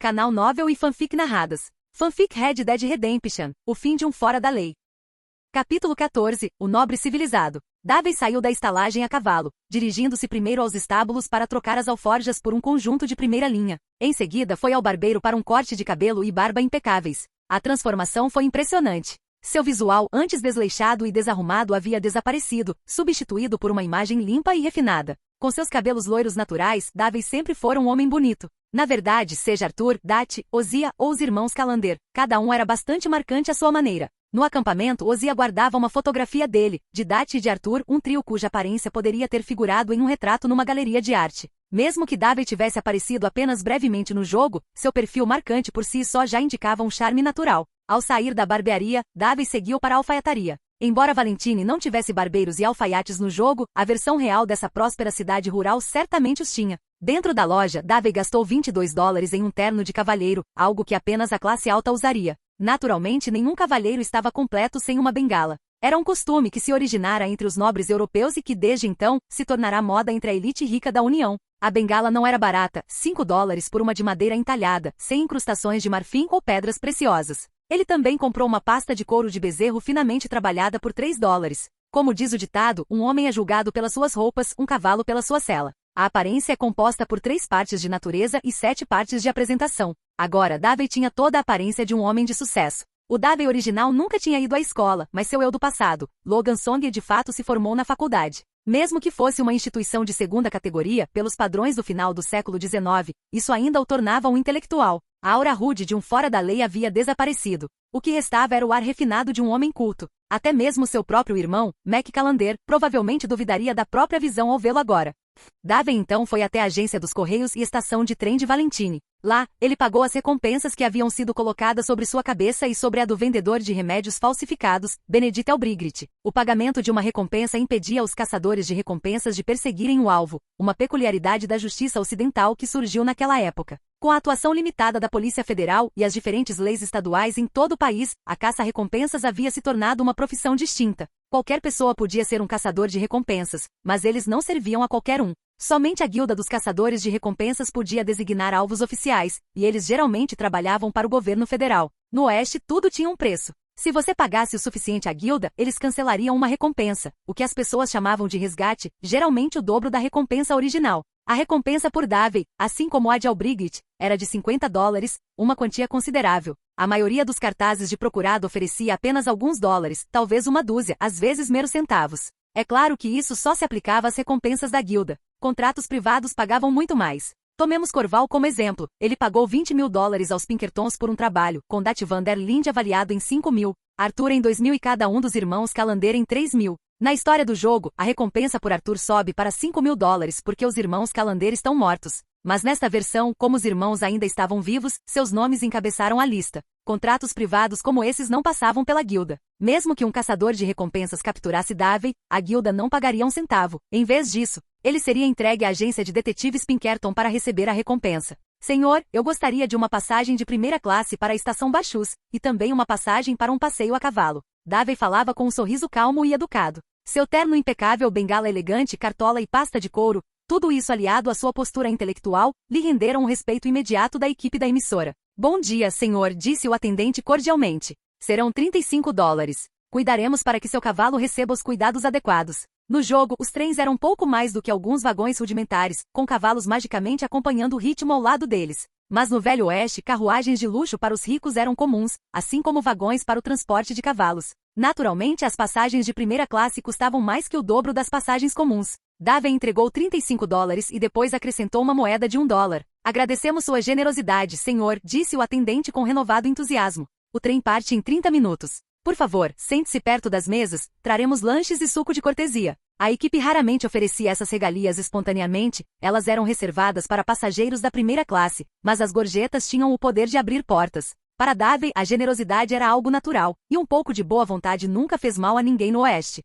Canal Novel e Fanfic narradas. Fanfic Red Dead Redemption, o fim de um fora da lei. Capítulo 14, o nobre civilizado. Davey saiu da estalagem a cavalo, dirigindo-se primeiro aos estábulos para trocar as alforjas por um conjunto de primeira linha. Em seguida foi ao barbeiro para um corte de cabelo e barba impecáveis. A transformação foi impressionante. Seu visual, antes desleixado e desarrumado, havia desaparecido, substituído por uma imagem limpa e refinada. Com seus cabelos loiros naturais, Davey sempre fora um homem bonito. Na verdade, seja Arthur, Dati, Ozia ou os irmãos Calander, cada um era bastante marcante à sua maneira. No acampamento, Ozia guardava uma fotografia dele, de Dati e de Arthur, um trio cuja aparência poderia ter figurado em um retrato numa galeria de arte. Mesmo que Davey tivesse aparecido apenas brevemente no jogo, seu perfil marcante por si só já indicava um charme natural. Ao sair da barbearia, Davey seguiu para a alfaiataria. Embora Valentine não tivesse barbeiros e alfaiates no jogo, a versão real dessa próspera cidade rural certamente os tinha. Dentro da loja, Davey gastou $22 em um terno de cavalheiro, algo que apenas a classe alta usaria. Naturalmente, nenhum cavalheiro estava completo sem uma bengala. Era um costume que se originara entre os nobres europeus e que, desde então, se tornará moda entre a elite rica da União. A bengala não era barata, $5 por uma de madeira entalhada, sem incrustações de marfim ou pedras preciosas. Ele também comprou uma pasta de couro de bezerro finamente trabalhada por $3. Como diz o ditado, um homem é julgado pelas suas roupas, um cavalo pela sua sela. A aparência é composta por 3 partes de natureza e 7 partes de apresentação. Agora, Davey tinha toda a aparência de um homem de sucesso. O Davey original nunca tinha ido à escola, mas seu eu do passado, Logan Song, de fato se formou na faculdade. Mesmo que fosse uma instituição de segunda categoria, pelos padrões do final do século XIX, isso ainda o tornava um intelectual. A aura rude de um fora da lei havia desaparecido. O que restava era o ar refinado de um homem culto. Até mesmo seu próprio irmão, Mac Calander, provavelmente duvidaria da própria visão ao vê-lo agora. Davey então foi até a agência dos Correios e estação de trem de Valentine. Lá, ele pagou as recompensas que haviam sido colocadas sobre sua cabeça e sobre a do vendedor de remédios falsificados, Benedict Elbrigrit. O pagamento de uma recompensa impedia os caçadores de recompensas de perseguirem o alvo, uma peculiaridade da justiça ocidental que surgiu naquela época. Com a atuação limitada da Polícia Federal e as diferentes leis estaduais em todo o país, a caça-recompensas havia se tornado uma profissão distinta. Qualquer pessoa podia ser um caçador de recompensas, mas eles não serviam a qualquer um. Somente a Guilda dos Caçadores de Recompensas podia designar alvos oficiais, e eles geralmente trabalhavam para o governo federal. No Oeste, tudo tinha um preço. Se você pagasse o suficiente à guilda, eles cancelariam uma recompensa, o que as pessoas chamavam de resgate, geralmente o dobro da recompensa original. A recompensa por Davey, assim como a de Elbrigrit, era de $50, uma quantia considerável. A maioria dos cartazes de procurado oferecia apenas alguns dólares, talvez uma dúzia, às vezes meros centavos. É claro que isso só se aplicava às recompensas da guilda. Contratos privados pagavam muito mais. Tomemos Corval como exemplo. Ele pagou $20 mil aos Pinkertons por um trabalho, com Dati Van der Linde avaliado em $5 mil, Arthur em $2 mil e cada um dos irmãos Calander em $3 mil. Na história do jogo, a recompensa por Arthur sobe para $5 mil porque os irmãos Calander estão mortos. Mas nesta versão, como os irmãos ainda estavam vivos, seus nomes encabeçaram a lista. Contratos privados como esses não passavam pela guilda. Mesmo que um caçador de recompensas capturasse Davey, a guilda não pagaria um centavo. Em vez disso, ele seria entregue à agência de detetives Pinkerton para receber a recompensa. Senhor, eu gostaria de uma passagem de primeira classe para a estação Bachus, e também uma passagem para um passeio a cavalo. Davey falava com um sorriso calmo e educado. Seu terno impecável, bengala elegante, cartola e pasta de couro, tudo isso aliado à sua postura intelectual, lhe renderam o respeito imediato da equipe da emissora. Bom dia, senhor, disse o atendente cordialmente. Serão $35. Cuidaremos para que seu cavalo receba os cuidados adequados. No jogo, os trens eram pouco mais do que alguns vagões rudimentares, com cavalos magicamente acompanhando o ritmo ao lado deles. Mas no Velho Oeste, carruagens de luxo para os ricos eram comuns, assim como vagões para o transporte de cavalos. Naturalmente, as passagens de primeira classe custavam mais que o dobro das passagens comuns. Davey entregou $35 e depois acrescentou uma moeda de $1. Agradecemos sua generosidade, senhor, disse o atendente com renovado entusiasmo. O trem parte em 30 minutos. Por favor, sente-se perto das mesas, traremos lanches e suco de cortesia. A equipe raramente oferecia essas regalias espontaneamente, elas eram reservadas para passageiros da primeira classe, mas as gorjetas tinham o poder de abrir portas. Para Davey, a generosidade era algo natural, e um pouco de boa vontade nunca fez mal a ninguém no Oeste.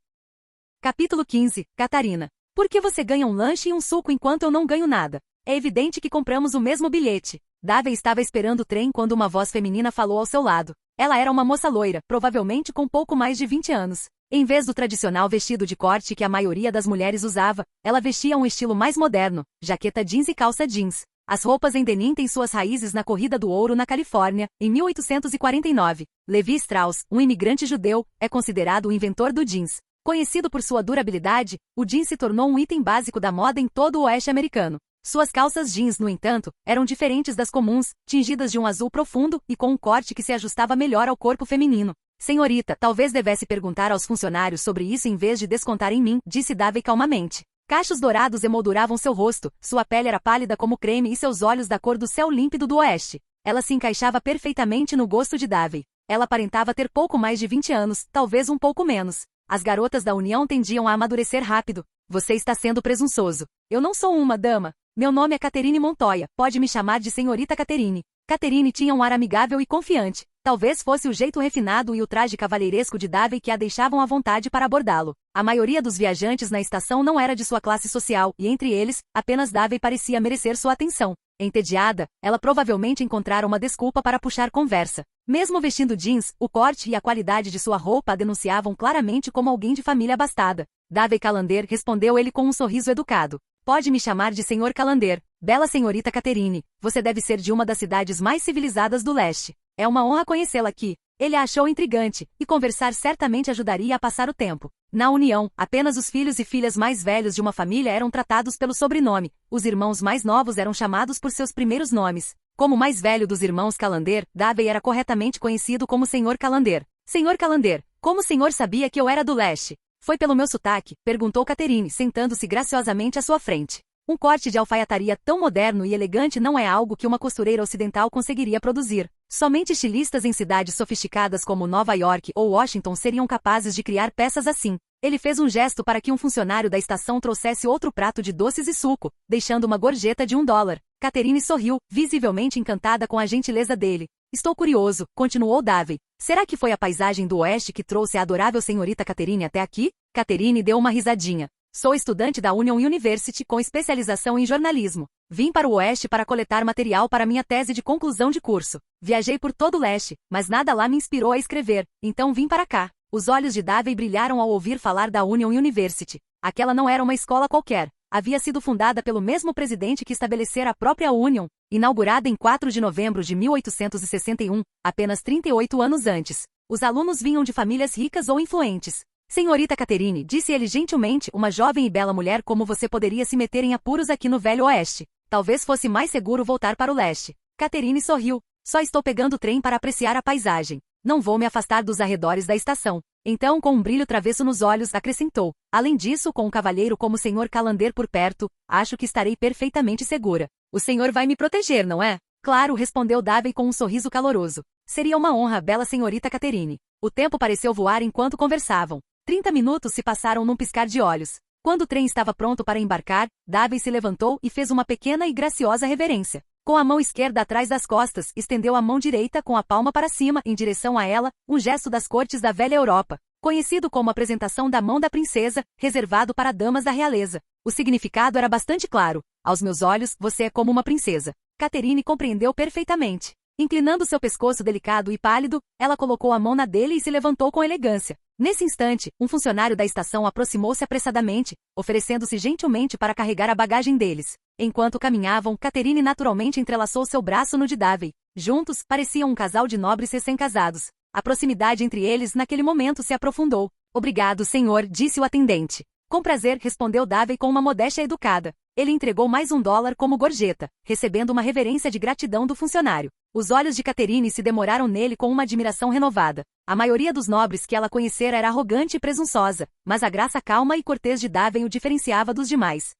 Capítulo 15, Catarina. Por que você ganha um lanche e um suco enquanto eu não ganho nada? É evidente que compramos o mesmo bilhete. Davey estava esperando o trem quando uma voz feminina falou ao seu lado. Ela era uma moça loira, provavelmente com pouco mais de 20 anos. Em vez do tradicional vestido de corte que a maioria das mulheres usava, ela vestia um estilo mais moderno, jaqueta jeans e calça jeans. As roupas em denim têm suas raízes na corrida do ouro na Califórnia, em 1849. Levi Strauss, um imigrante judeu, é considerado o inventor do jeans. Conhecido por sua durabilidade, o jeans se tornou um item básico da moda em todo o oeste americano. Suas calças jeans, no entanto, eram diferentes das comuns, tingidas de um azul profundo e com um corte que se ajustava melhor ao corpo feminino. Senhorita, talvez devesse perguntar aos funcionários sobre isso em vez de descontar em mim, disse Davey calmamente. Cachos dourados emolduravam seu rosto, sua pele era pálida como creme e seus olhos da cor do céu límpido do oeste. Ela se encaixava perfeitamente no gosto de Davey. Ela aparentava ter pouco mais de 20 anos, talvez um pouco menos. As garotas da União tendiam a amadurecer rápido. Você está sendo presunçoso. Eu não sou uma dama. Meu nome é Catherine Montoya, pode me chamar de senhorita Catherine. Catherine tinha um ar amigável e confiante. Talvez fosse o jeito refinado e o traje cavalheiresco de Davey que a deixavam à vontade para abordá-lo. A maioria dos viajantes na estação não era de sua classe social, e entre eles, apenas Davey parecia merecer sua atenção. Entediada, ela provavelmente encontrara uma desculpa para puxar conversa. Mesmo vestindo jeans, o corte e a qualidade de sua roupa a denunciavam claramente como alguém de família abastada. Davey Callender, respondeu ele com um sorriso educado. Pode me chamar de Sr. Callender. Bela senhorita Catherine, você deve ser de uma das cidades mais civilizadas do leste. É uma honra conhecê-la aqui. Ele a achou intrigante, e conversar certamente ajudaria a passar o tempo. Na União, apenas os filhos e filhas mais velhos de uma família eram tratados pelo sobrenome. Os irmãos mais novos eram chamados por seus primeiros nomes. Como o mais velho dos irmãos Callender, Davey era corretamente conhecido como Sr. Callender. Sr. Callender, como o senhor sabia que eu era do leste? Foi pelo meu sotaque, perguntou Catherine, sentando-se graciosamente à sua frente. Um corte de alfaiataria tão moderno e elegante não é algo que uma costureira ocidental conseguiria produzir. Somente estilistas em cidades sofisticadas como Nova York ou Washington seriam capazes de criar peças assim. Ele fez um gesto para que um funcionário da estação trouxesse outro prato de doces e suco, deixando uma gorjeta de $1. Catherine sorriu, visivelmente encantada com a gentileza dele. Estou curioso, continuou Davey. Será que foi a paisagem do oeste que trouxe a adorável senhorita Catherine até aqui? Catherine deu uma risadinha. Sou estudante da Union University com especialização em jornalismo. Vim para o oeste para coletar material para minha tese de conclusão de curso. Viajei por todo o leste, mas nada lá me inspirou a escrever, então vim para cá. Os olhos de Davey brilharam ao ouvir falar da Union University. Aquela não era uma escola qualquer. Havia sido fundada pelo mesmo presidente que estabelecera a própria Union, inaugurada em 4 de novembro de 1861, apenas 38 anos antes. Os alunos vinham de famílias ricas ou influentes. Senhorita Catherine, disse ele gentilmente, uma jovem e bela mulher como você poderia se meter em apuros aqui no Velho Oeste. Talvez fosse mais seguro voltar para o leste. Catherine sorriu. Só estou pegando o trem para apreciar a paisagem. Não vou me afastar dos arredores da estação. Então, com um brilho travesso nos olhos, acrescentou. Além disso, com um cavalheiro como o Sr. Callender por perto, acho que estarei perfeitamente segura. O senhor vai me proteger, não é? Claro, respondeu Davey com um sorriso caloroso. Seria uma honra, bela senhorita Catherine. O tempo pareceu voar enquanto conversavam. 30 minutos se passaram num piscar de olhos. Quando o trem estava pronto para embarcar, Davey se levantou e fez uma pequena e graciosa reverência. Com a mão esquerda atrás das costas, estendeu a mão direita com a palma para cima em direção a ela, um gesto das cortes da velha Europa, conhecido como apresentação da mão da princesa, reservado para damas da realeza. O significado era bastante claro. Aos meus olhos, você é como uma princesa. Catherine compreendeu perfeitamente. Inclinando seu pescoço delicado e pálido, ela colocou a mão na dele e se levantou com elegância. Nesse instante, um funcionário da estação aproximou-se apressadamente, oferecendo-se gentilmente para carregar a bagagem deles. Enquanto caminhavam, Catherine naturalmente entrelaçou seu braço no de Davey. Juntos, pareciam um casal de nobres recém-casados. A proximidade entre eles naquele momento se aprofundou. Obrigado, senhor, disse o atendente. Com prazer, respondeu Davey com uma modéstia educada. Ele entregou mais $1 como gorjeta, recebendo uma reverência de gratidão do funcionário. Os olhos de Catherine se demoraram nele com uma admiração renovada. A maioria dos nobres que ela conhecera era arrogante e presunçosa, mas a graça calma e cortês de Davey o diferenciava dos demais.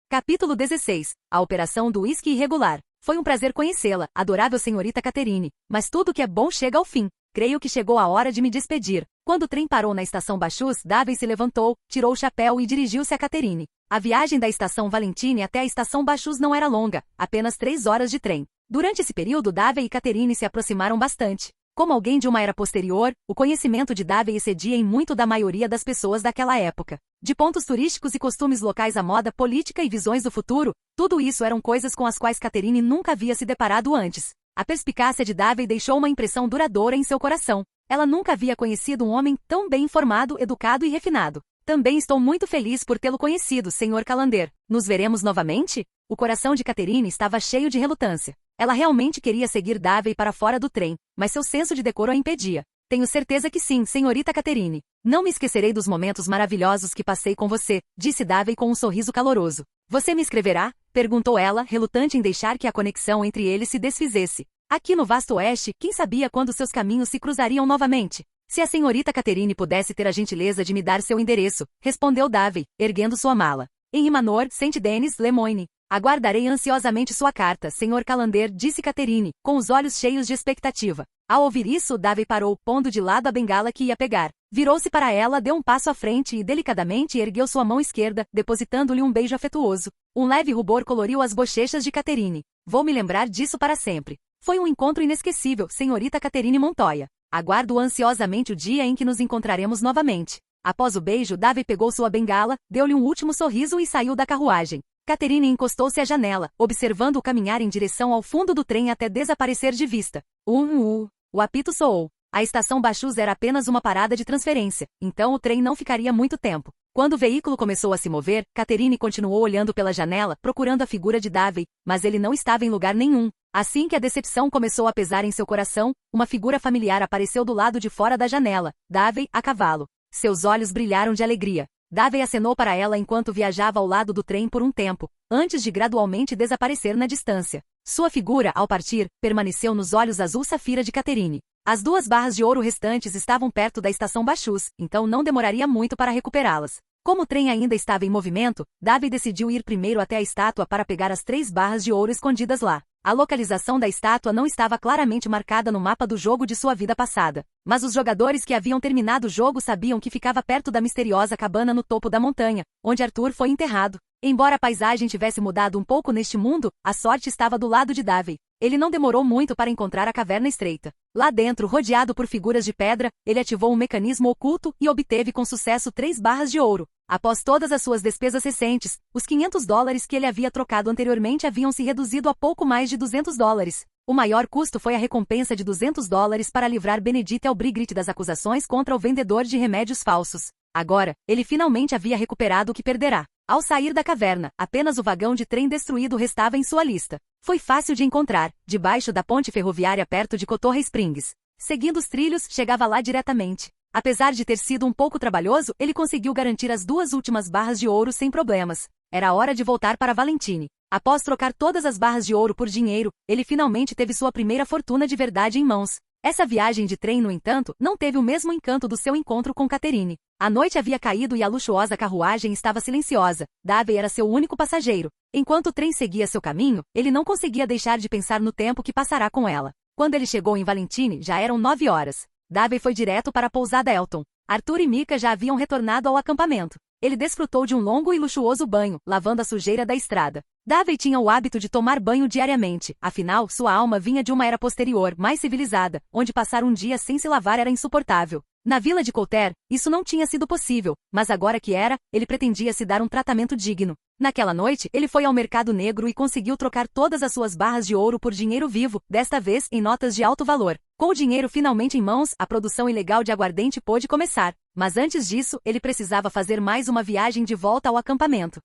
Capítulo 16. A Operação do Whisky Irregular. Foi um prazer conhecê-la, adorável senhorita Catherine, mas tudo que é bom chega ao fim. Creio que chegou a hora de me despedir. Quando o trem parou na estação Bachus, Davey se levantou, tirou o chapéu e dirigiu-se a Catherine. A viagem da estação Valentine até a estação Bachus não era longa, apenas 3 horas de trem. Durante esse período, Davey e Catherine se aproximaram bastante. Como alguém de uma era posterior, o conhecimento de Davey excedia em muito da maioria das pessoas daquela época. De pontos turísticos e costumes locais à moda, política e visões do futuro, tudo isso eram coisas com as quais Catherine nunca havia se deparado antes. A perspicácia de Davey deixou uma impressão duradoura em seu coração. Ela nunca havia conhecido um homem tão bem informado, educado e refinado. Também estou muito feliz por tê-lo conhecido, Sr. Calander. Nos veremos novamente? O coração de Catherine estava cheio de relutância. Ela realmente queria seguir Davey para fora do trem, mas seu senso de decoro a impedia. Tenho certeza que sim, senhorita Catherine. Não me esquecerei dos momentos maravilhosos que passei com você, disse Davey com um sorriso caloroso. Você me escreverá? Perguntou ela, relutante em deixar que a conexão entre eles se desfizesse. Aqui no vasto oeste, quem sabia quando seus caminhos se cruzariam novamente? Se a senhorita Catherine pudesse ter a gentileza de me dar seu endereço, respondeu Davey, erguendo sua mala. Em Imanor, Saint-Denis, Lemoyne. Aguardarei ansiosamente sua carta, Sr. Calander, disse Catherine, com os olhos cheios de expectativa. Ao ouvir isso, Davey parou, pondo de lado a bengala que ia pegar. Virou-se para ela, deu um passo à frente e delicadamente ergueu sua mão esquerda, depositando-lhe um beijo afetuoso. Um leve rubor coloriu as bochechas de Catherine. Vou me lembrar disso para sempre. Foi um encontro inesquecível, senhorita Catherine Montoya. Aguardo ansiosamente o dia em que nos encontraremos novamente. Após o beijo, Davey pegou sua bengala, deu-lhe um último sorriso e saiu da carruagem. Catherine encostou-se à janela, observando-o caminhar em direção ao fundo do trem até desaparecer de vista. O apito soou. A estação Bachus era apenas uma parada de transferência, então o trem não ficaria muito tempo. Quando o veículo começou a se mover, Catherine continuou olhando pela janela, procurando a figura de Davey, mas ele não estava em lugar nenhum. Assim que a decepção começou a pesar em seu coração, uma figura familiar apareceu do lado de fora da janela, Davey, a cavalo. Seus olhos brilharam de alegria. Davey acenou para ela enquanto viajava ao lado do trem por um tempo, antes de gradualmente desaparecer na distância. Sua figura, ao partir, permaneceu nos olhos azul safira de Catherine. As 2 barras de ouro restantes estavam perto da estação Bachus, então não demoraria muito para recuperá-las. Como o trem ainda estava em movimento, Davey decidiu ir primeiro até a estátua para pegar as 3 barras de ouro escondidas lá. A localização da estátua não estava claramente marcada no mapa do jogo de sua vida passada, mas os jogadores que haviam terminado o jogo sabiam que ficava perto da misteriosa cabana no topo da montanha, onde Arthur foi enterrado. Embora a paisagem tivesse mudado um pouco neste mundo, a sorte estava do lado de Davey. Ele não demorou muito para encontrar a caverna estreita. Lá dentro, rodeado por figuras de pedra, ele ativou um mecanismo oculto e obteve com sucesso 3 barras de ouro. Após todas as suas despesas recentes, os $500 que ele havia trocado anteriormente haviam se reduzido a pouco mais de $200. O maior custo foi a recompensa de $200 para livrar Benedict Elbrigrit das acusações contra o vendedor de remédios falsos. Agora, ele finalmente havia recuperado o que perderá. Ao sair da caverna, apenas o vagão de trem destruído restava em sua lista. Foi fácil de encontrar, debaixo da ponte ferroviária perto de Cotorra Springs. Seguindo os trilhos, chegava lá diretamente. Apesar de ter sido um pouco trabalhoso, ele conseguiu garantir as 2 últimas barras de ouro sem problemas. Era hora de voltar para Valentine. Após trocar todas as barras de ouro por dinheiro, ele finalmente teve sua primeira fortuna de verdade em mãos. Essa viagem de trem, no entanto, não teve o mesmo encanto do seu encontro com Catherine. A noite havia caído e a luxuosa carruagem estava silenciosa. Davey era seu único passageiro. Enquanto o trem seguia seu caminho, ele não conseguia deixar de pensar no tempo que passará com ela. Quando ele chegou em Valentine, já eram 9 horas. Davey foi direto para a pousada Elton. Arthur e Micah já haviam retornado ao acampamento. Ele desfrutou de um longo e luxuoso banho, lavando a sujeira da estrada. Davey tinha o hábito de tomar banho diariamente, afinal, sua alma vinha de uma era posterior, mais civilizada, onde passar um dia sem se lavar era insuportável. Na vila de Coulter, isso não tinha sido possível, mas agora que era, ele pretendia se dar um tratamento digno. Naquela noite, ele foi ao mercado negro e conseguiu trocar todas as suas barras de ouro por dinheiro vivo, desta vez em notas de alto valor. Com o dinheiro finalmente em mãos, a produção ilegal de aguardente pôde começar. Mas antes disso, ele precisava fazer mais uma viagem de volta ao acampamento.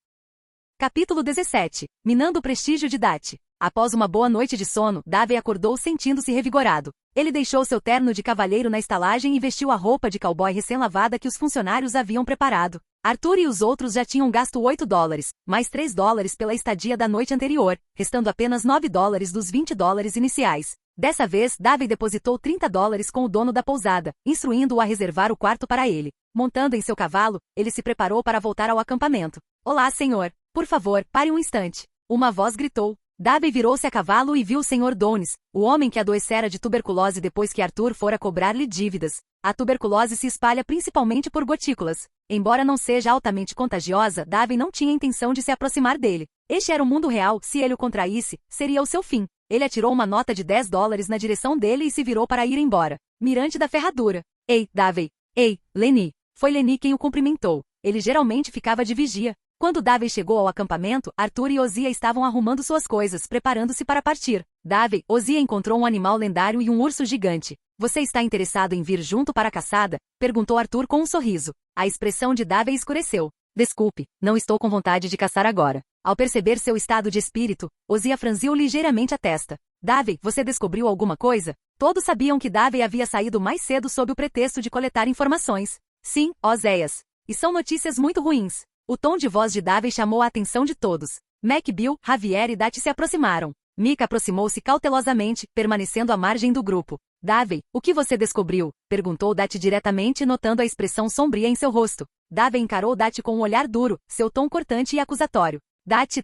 Capítulo 17. Minando o prestígio de Dati. Após uma boa noite de sono, Davey acordou sentindo-se revigorado. Ele deixou seu terno de cavalheiro na estalagem e vestiu a roupa de cowboy recém-lavada que os funcionários haviam preparado. Arthur e os outros já tinham gasto $8, mais $3 pela estadia da noite anterior, restando apenas $9 dos $20 iniciais. Dessa vez, Davey depositou $30 com o dono da pousada, instruindo-o a reservar o quarto para ele. Montando em seu cavalo, ele se preparou para voltar ao acampamento. Olá, senhor. Por favor, pare um instante. Uma voz gritou. Davey virou-se a cavalo e viu o Sr. Downes, o homem que adoecera de tuberculose depois que Arthur fora cobrar-lhe dívidas. A tuberculose se espalha principalmente por gotículas. Embora não seja altamente contagiosa, Davey não tinha intenção de se aproximar dele. Este era o mundo real, se ele o contraísse, seria o seu fim. Ele atirou uma nota de $10 na direção dele e se virou para ir embora. Mirante da ferradura. Ei, Davey. Ei, Lenny. Foi Lenny quem o cumprimentou. Ele geralmente ficava de vigia. Quando Davey chegou ao acampamento, Arthur e Ozia estavam arrumando suas coisas, preparando-se para partir. Davey, Ozia encontrou um animal lendário e um urso gigante. Você está interessado em vir junto para a caçada? Perguntou Arthur com um sorriso. A expressão de Davey escureceu. Desculpe, não estou com vontade de caçar agora. Ao perceber seu estado de espírito, Ozia franziu ligeiramente a testa. Davey, você descobriu alguma coisa? Todos sabiam que Davey havia saído mais cedo sob o pretexto de coletar informações. Sim, Oséias. E são notícias muito ruins. O tom de voz de Davey chamou a atenção de todos. Mac, Bill, Javier e Dati se aproximaram. Mika aproximou-se cautelosamente, permanecendo à margem do grupo. Davey, o que você descobriu? Perguntou Dati diretamente, notando a expressão sombria em seu rosto. Davey encarou Dati com um olhar duro, seu tom cortante e acusatório. Dati,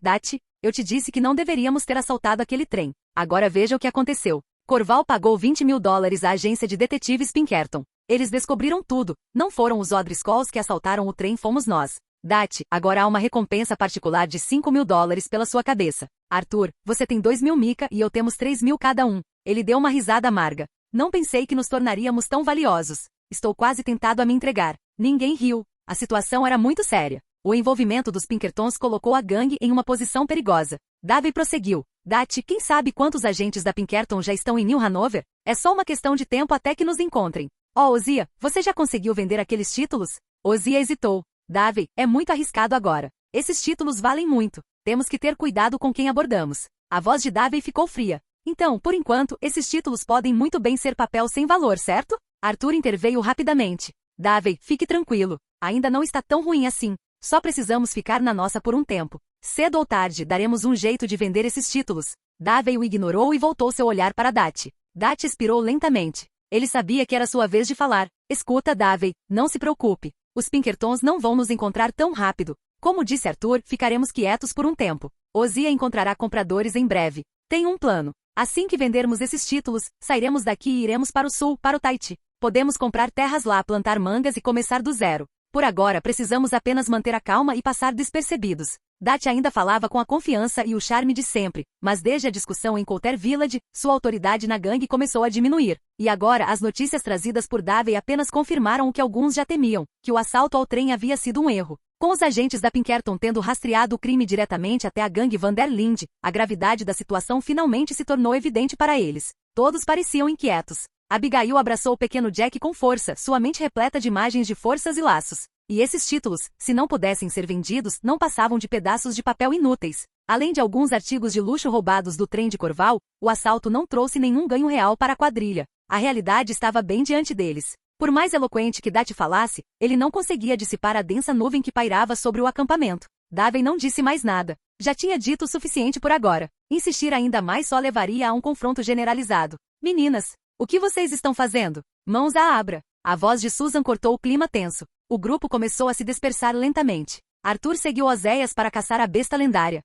eu te disse que não deveríamos ter assaltado aquele trem. Agora veja o que aconteceu. Corval pagou $20.000 à agência de detetives Pinkerton. Eles descobriram tudo. Não foram os O'Driscolls que assaltaram o trem, fomos nós. Dati, agora há uma recompensa particular de $5.000 pela sua cabeça. Arthur, você tem 2.000 Mika e eu temos 3.000 cada um. Ele deu uma risada amarga. Não pensei que nos tornaríamos tão valiosos. Estou quase tentado a me entregar. Ninguém riu. A situação era muito séria. O envolvimento dos Pinkertons colocou a gangue em uma posição perigosa. Davey prosseguiu. Dati, quem sabe quantos agentes da Pinkerton já estão em New Hanover? É só uma questão de tempo até que nos encontrem. Ozia, você já conseguiu vender aqueles títulos? Ozia hesitou. Davey, é muito arriscado agora. Esses títulos valem muito. Temos que ter cuidado com quem abordamos. A voz de Davey ficou fria. Então, por enquanto, esses títulos podem muito bem ser papel sem valor, certo? Arthur interveio rapidamente. Davey, fique tranquilo. Ainda não está tão ruim assim. Só precisamos ficar na nossa por um tempo. Cedo ou tarde, daremos um jeito de vender esses títulos. Davey o ignorou e voltou seu olhar para Dati. Dati expirou lentamente. Ele sabia que era sua vez de falar. Escuta, Davey, não se preocupe. Os Pinkertons não vão nos encontrar tão rápido. Como disse Arthur, ficaremos quietos por um tempo. Ozia encontrará compradores em breve. Tenho um plano. Assim que vendermos esses títulos, sairemos daqui e iremos para o sul, para o Tahiti. Podemos comprar terras lá, plantar mangas e começar do zero. Por agora, precisamos apenas manter a calma e passar despercebidos. Dati ainda falava com a confiança e o charme de sempre, mas desde a discussão em Coulter Village, sua autoridade na gangue começou a diminuir. E agora as notícias trazidas por Davey apenas confirmaram o que alguns já temiam, que o assalto ao trem havia sido um erro. Com os agentes da Pinkerton tendo rastreado o crime diretamente até a gangue Van der Linde, a gravidade da situação finalmente se tornou evidente para eles. Todos pareciam inquietos. Abigail abraçou o pequeno Jack com força, sua mente repleta de imagens de forças e laços. E esses títulos, se não pudessem ser vendidos, não passavam de pedaços de papel inúteis. Além de alguns artigos de luxo roubados do trem de Corval, o assalto não trouxe nenhum ganho real para a quadrilha. A realidade estava bem diante deles. Por mais eloquente que Dati falasse, ele não conseguia dissipar a densa nuvem que pairava sobre o acampamento. Davey não disse mais nada. Já tinha dito o suficiente por agora. Insistir ainda mais só levaria a um confronto generalizado. Meninas, o que vocês estão fazendo? Mãos à abra. A voz de Susan cortou o clima tenso. O grupo começou a se dispersar lentamente. Arthur seguiu Oséias para caçar a besta lendária.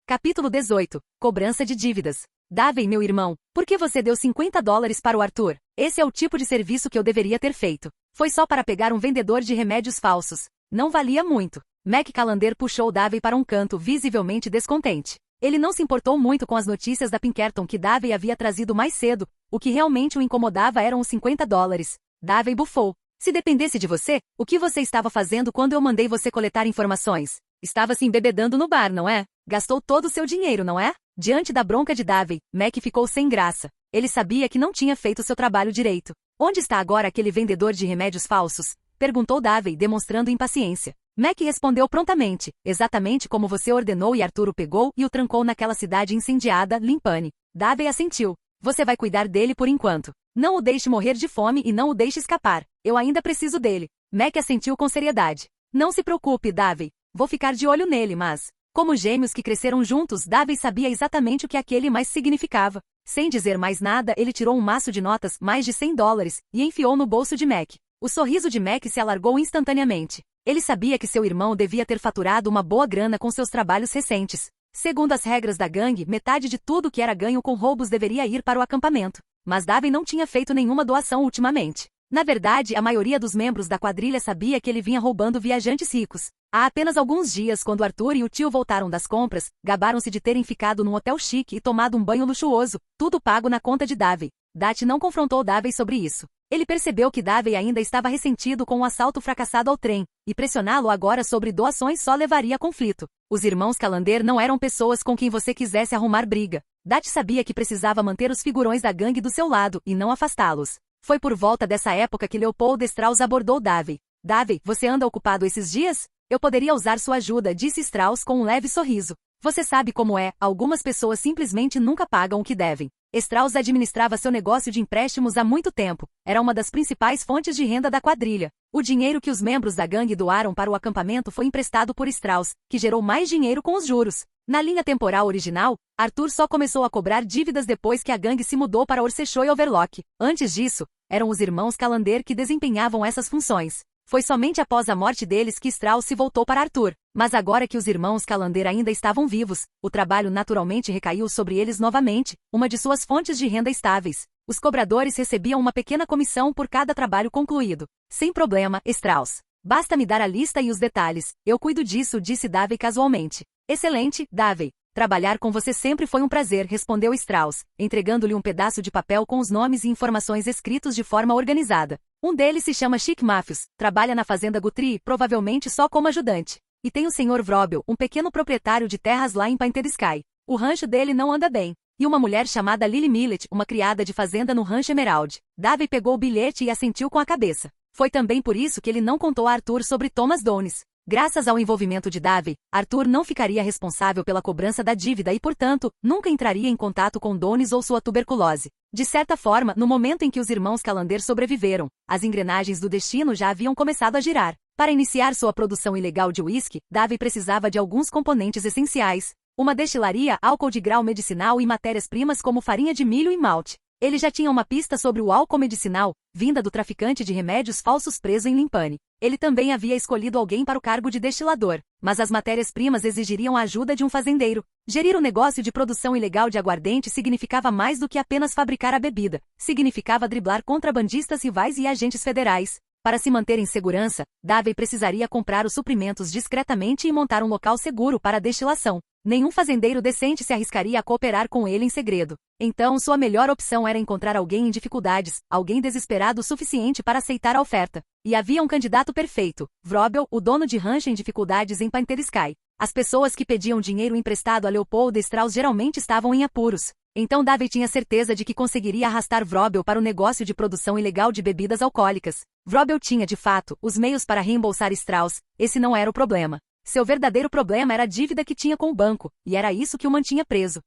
Capítulo 18. Cobrança de dívidas. Davey, meu irmão, por que você deu $50 para o Arthur? Esse é o tipo de serviço que eu deveria ter feito. Foi só para pegar um vendedor de remédios falsos. Não valia muito. Mac Callender puxou Davey para um canto, visivelmente descontente. Ele não se importou muito com as notícias da Pinkerton que Davey havia trazido mais cedo. O que realmente o incomodava eram os $50. Davey bufou. Se dependesse de você, o que você estava fazendo quando eu mandei você coletar informações? Estava se embebedando no bar, não é? Gastou todo o seu dinheiro, não é? Diante da bronca de Davey, Mac ficou sem graça. Ele sabia que não tinha feito seu trabalho direito. Onde está agora aquele vendedor de remédios falsos? Perguntou Davey, demonstrando impaciência. Mac respondeu prontamente, exatamente como você ordenou, e Arthur o pegou e o trancou naquela cidade incendiada, Limpane. Davey assentiu. Você vai cuidar dele por enquanto. Não o deixe morrer de fome e não o deixe escapar. Eu ainda preciso dele. Mac assentiu com seriedade. Não se preocupe, Davey. Vou ficar de olho nele, mas... Como gêmeos que cresceram juntos, Davey sabia exatamente o que aquele mais significava. Sem dizer mais nada, ele tirou um maço de notas, mais de $100, e enfiou no bolso de Mac. O sorriso de Mac se alargou instantaneamente. Ele sabia que seu irmão devia ter faturado uma boa grana com seus trabalhos recentes. Segundo as regras da gangue, metade de tudo que era ganho com roubos deveria ir para o acampamento. Mas Davey não tinha feito nenhuma doação ultimamente. Na verdade, a maioria dos membros da quadrilha sabia que ele vinha roubando viajantes ricos. Há apenas alguns dias, quando Arthur e o tio voltaram das compras, gabaram-se de terem ficado num hotel chique e tomado um banho luxuoso, tudo pago na conta de Davey. Dutch não confrontou Davey sobre isso. Ele percebeu que Davey ainda estava ressentido com o assalto fracassado ao trem, e pressioná-lo agora sobre doações só levaria a conflito. Os irmãos Callender não eram pessoas com quem você quisesse arrumar briga. Dutch sabia que precisava manter os figurões da gangue do seu lado e não afastá-los. Foi por volta dessa época que Leopold Strauss abordou Davey. Davey, você anda ocupado esses dias? Eu poderia usar sua ajuda, disse Strauss com um leve sorriso. Você sabe como é, algumas pessoas simplesmente nunca pagam o que devem. Strauss administrava seu negócio de empréstimos há muito tempo. Era uma das principais fontes de renda da quadrilha. O dinheiro que os membros da gangue doaram para o acampamento foi emprestado por Strauss, que gerou mais dinheiro com os juros. Na linha temporal original, Arthur só começou a cobrar dívidas depois que a gangue se mudou para Orsechoe Overlock. Antes disso, eram os irmãos Callender que desempenhavam essas funções. Foi somente após a morte deles que Strauss se voltou para Arthur. Mas agora que os irmãos Callender ainda estavam vivos, o trabalho naturalmente recaiu sobre eles novamente, uma de suas fontes de renda estáveis. Os cobradores recebiam uma pequena comissão por cada trabalho concluído. Sem problema, Strauss. Basta me dar a lista e os detalhes. Eu cuido disso, disse Davey casualmente. Excelente, Davey. Trabalhar com você sempre foi um prazer, respondeu Strauss, entregando-lhe um pedaço de papel com os nomes e informações escritos de forma organizada. Um deles se chama Chic Matthews, trabalha na fazenda Guthrie, provavelmente só como ajudante. E tem o Sr. Vrobel, um pequeno proprietário de terras lá em Painted Sky. O rancho dele não anda bem. E uma mulher chamada Lily Millet, uma criada de fazenda no rancho Emerald. Davey pegou o bilhete e assentiu com a cabeça. Foi também por isso que ele não contou a Arthur sobre Thomas Downes. Graças ao envolvimento de Davey, Arthur não ficaria responsável pela cobrança da dívida e, portanto, nunca entraria em contato com Downes ou sua tuberculose. De certa forma, no momento em que os irmãos Callender sobreviveram, as engrenagens do destino já haviam começado a girar. Para iniciar sua produção ilegal de uísque, Davey precisava de alguns componentes essenciais: uma destilaria, álcool de grau medicinal e matérias-primas como farinha de milho e malte. Ele já tinha uma pista sobre o álcool medicinal, vinda do traficante de remédios falsos preso em Limpane. Ele também havia escolhido alguém para o cargo de destilador, mas as matérias-primas exigiriam a ajuda de um fazendeiro. Gerir o negócio de produção ilegal de aguardente significava mais do que apenas fabricar a bebida. Significava driblar contrabandistas rivais e agentes federais. Para se manter em segurança, Davey precisaria comprar os suprimentos discretamente e montar um local seguro para a destilação. Nenhum fazendeiro decente se arriscaria a cooperar com ele em segredo. Então, sua melhor opção era encontrar alguém em dificuldades, alguém desesperado o suficiente para aceitar a oferta. E havia um candidato perfeito, Vrobel, o dono de rancho em dificuldades em Painted Sky. As pessoas que pediam dinheiro emprestado a Leopold Strauss geralmente estavam em apuros. Então Davey tinha certeza de que conseguiria arrastar Vrobel para o negócio de produção ilegal de bebidas alcoólicas. Vrobel tinha, de fato, os meios para reembolsar Strauss. Esse não era o problema. Seu verdadeiro problema era a dívida que tinha com o banco, e era isso que o mantinha preso.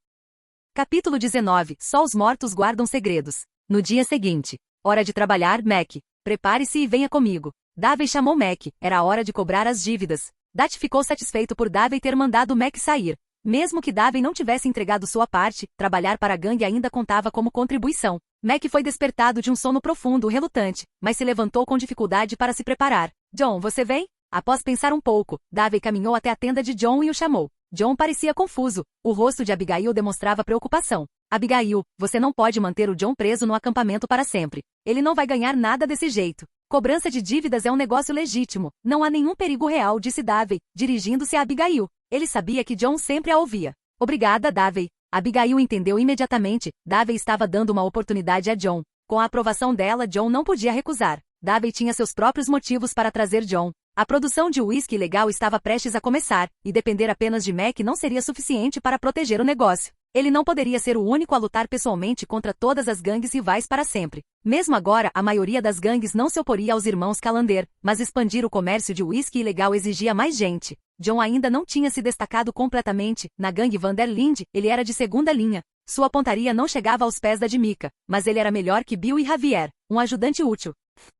Capítulo 19. Só os mortos guardam segredos. No dia seguinte. Hora de trabalhar, Mac. Prepare-se e venha comigo. Davey chamou Mac. Era a hora de cobrar as dívidas. Dutch ficou satisfeito por Davey ter mandado Mac sair. Mesmo que Davey não tivesse entregado sua parte, trabalhar para a gangue ainda contava como contribuição. Mac foi despertado de um sono profundo, relutante, mas se levantou com dificuldade para se preparar. John, você vem? Após pensar um pouco, Davey caminhou até a tenda de John e o chamou. John parecia confuso. O rosto de Abigail demonstrava preocupação. Abigail, você não pode manter o John preso no acampamento para sempre. Ele não vai ganhar nada desse jeito. Cobrança de dívidas é um negócio legítimo. Não há nenhum perigo real, disse Davey, dirigindo-se a Abigail. Ele sabia que John sempre a ouvia. Obrigada, Davey. Abigail entendeu imediatamente. Davey estava dando uma oportunidade a John. Com a aprovação dela, John não podia recusar. Davey tinha seus próprios motivos para trazer John. A produção de uísque ilegal estava prestes a começar, e depender apenas de Mac não seria suficiente para proteger o negócio. Ele não poderia ser o único a lutar pessoalmente contra todas as gangues rivais para sempre. Mesmo agora, a maioria das gangues não se oporia aos irmãos Callender, mas expandir o comércio de uísque ilegal exigia mais gente. John ainda não tinha se destacado completamente. Na gangue Van der Linde, ele era de segunda linha. Sua pontaria não chegava aos pés da de Mika, mas ele era melhor que Bill e Javier, um ajudante útil.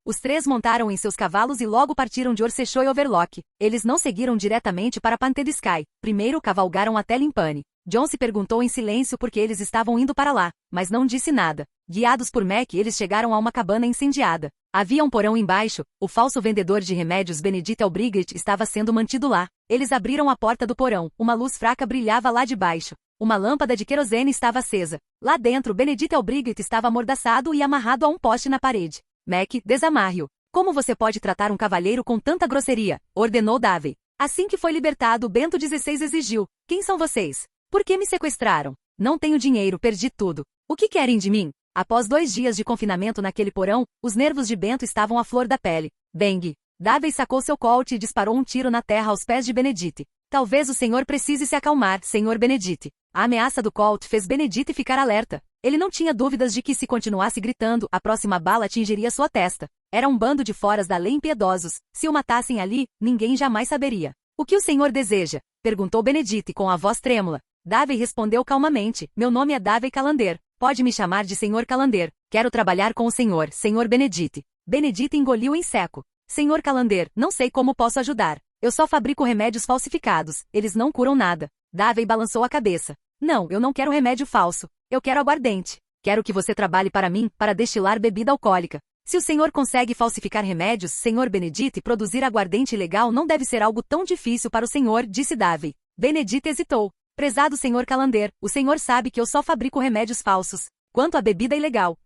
Os três montaram em seus cavalos e logo partiram de Orsechoe Overlock. Eles não seguiram diretamente para Painted Sky. Primeiro cavalgaram até Limpane. John se perguntou em silêncio por que eles estavam indo para lá, mas não disse nada. Guiados por Mac, eles chegaram a uma cabana incendiada. Havia um porão embaixo. O falso vendedor de remédios Benedict Elbright estava sendo mantido lá. Eles abriram a porta do porão. Uma luz fraca brilhava lá de baixo. Uma lâmpada de querosene estava acesa. Lá dentro, Benedict Elbright estava amordaçado e amarrado a um poste na parede. Mac, desamarre-o. Como você pode tratar um cavalheiro com tanta grosseria? Ordenou Davey. Assim que foi libertado, Bento XVI exigiu. Quem são vocês? Por que me sequestraram? Não tenho dinheiro, perdi tudo. O que querem de mim? Após 2 dias de confinamento naquele porão, os nervos de Bento estavam à flor da pele. Bang! Davey sacou seu colt e disparou um tiro na terra aos pés de Benedict. Talvez o senhor precise se acalmar, senhor Benedict. A ameaça do colt fez Benedict ficar alerta. Ele não tinha dúvidas de que se continuasse gritando, a próxima bala atingiria sua testa. Era um bando de foras da lei impiedosos. Se o matassem ali, ninguém jamais saberia. O que o senhor deseja? Perguntou Benedict com a voz trêmula. Davey respondeu calmamente. Meu nome é Davey Calander. Pode me chamar de senhor Calander. Quero trabalhar com o senhor Benedict. Benedict engoliu em seco. Senhor Calander, não sei como posso ajudar. Eu só fabrico remédios falsificados. Eles não curam nada. Davey balançou a cabeça. Não, eu não quero remédio falso. Eu quero aguardente. Quero que você trabalhe para mim, para destilar bebida alcoólica. Se o senhor consegue falsificar remédios, senhor Benedict, produzir aguardente ilegal não deve ser algo tão difícil para o senhor, disse Davey. Benedict hesitou. Prezado senhor Calander, o senhor sabe que eu só fabrico remédios falsos. Quanto à bebida ilegal,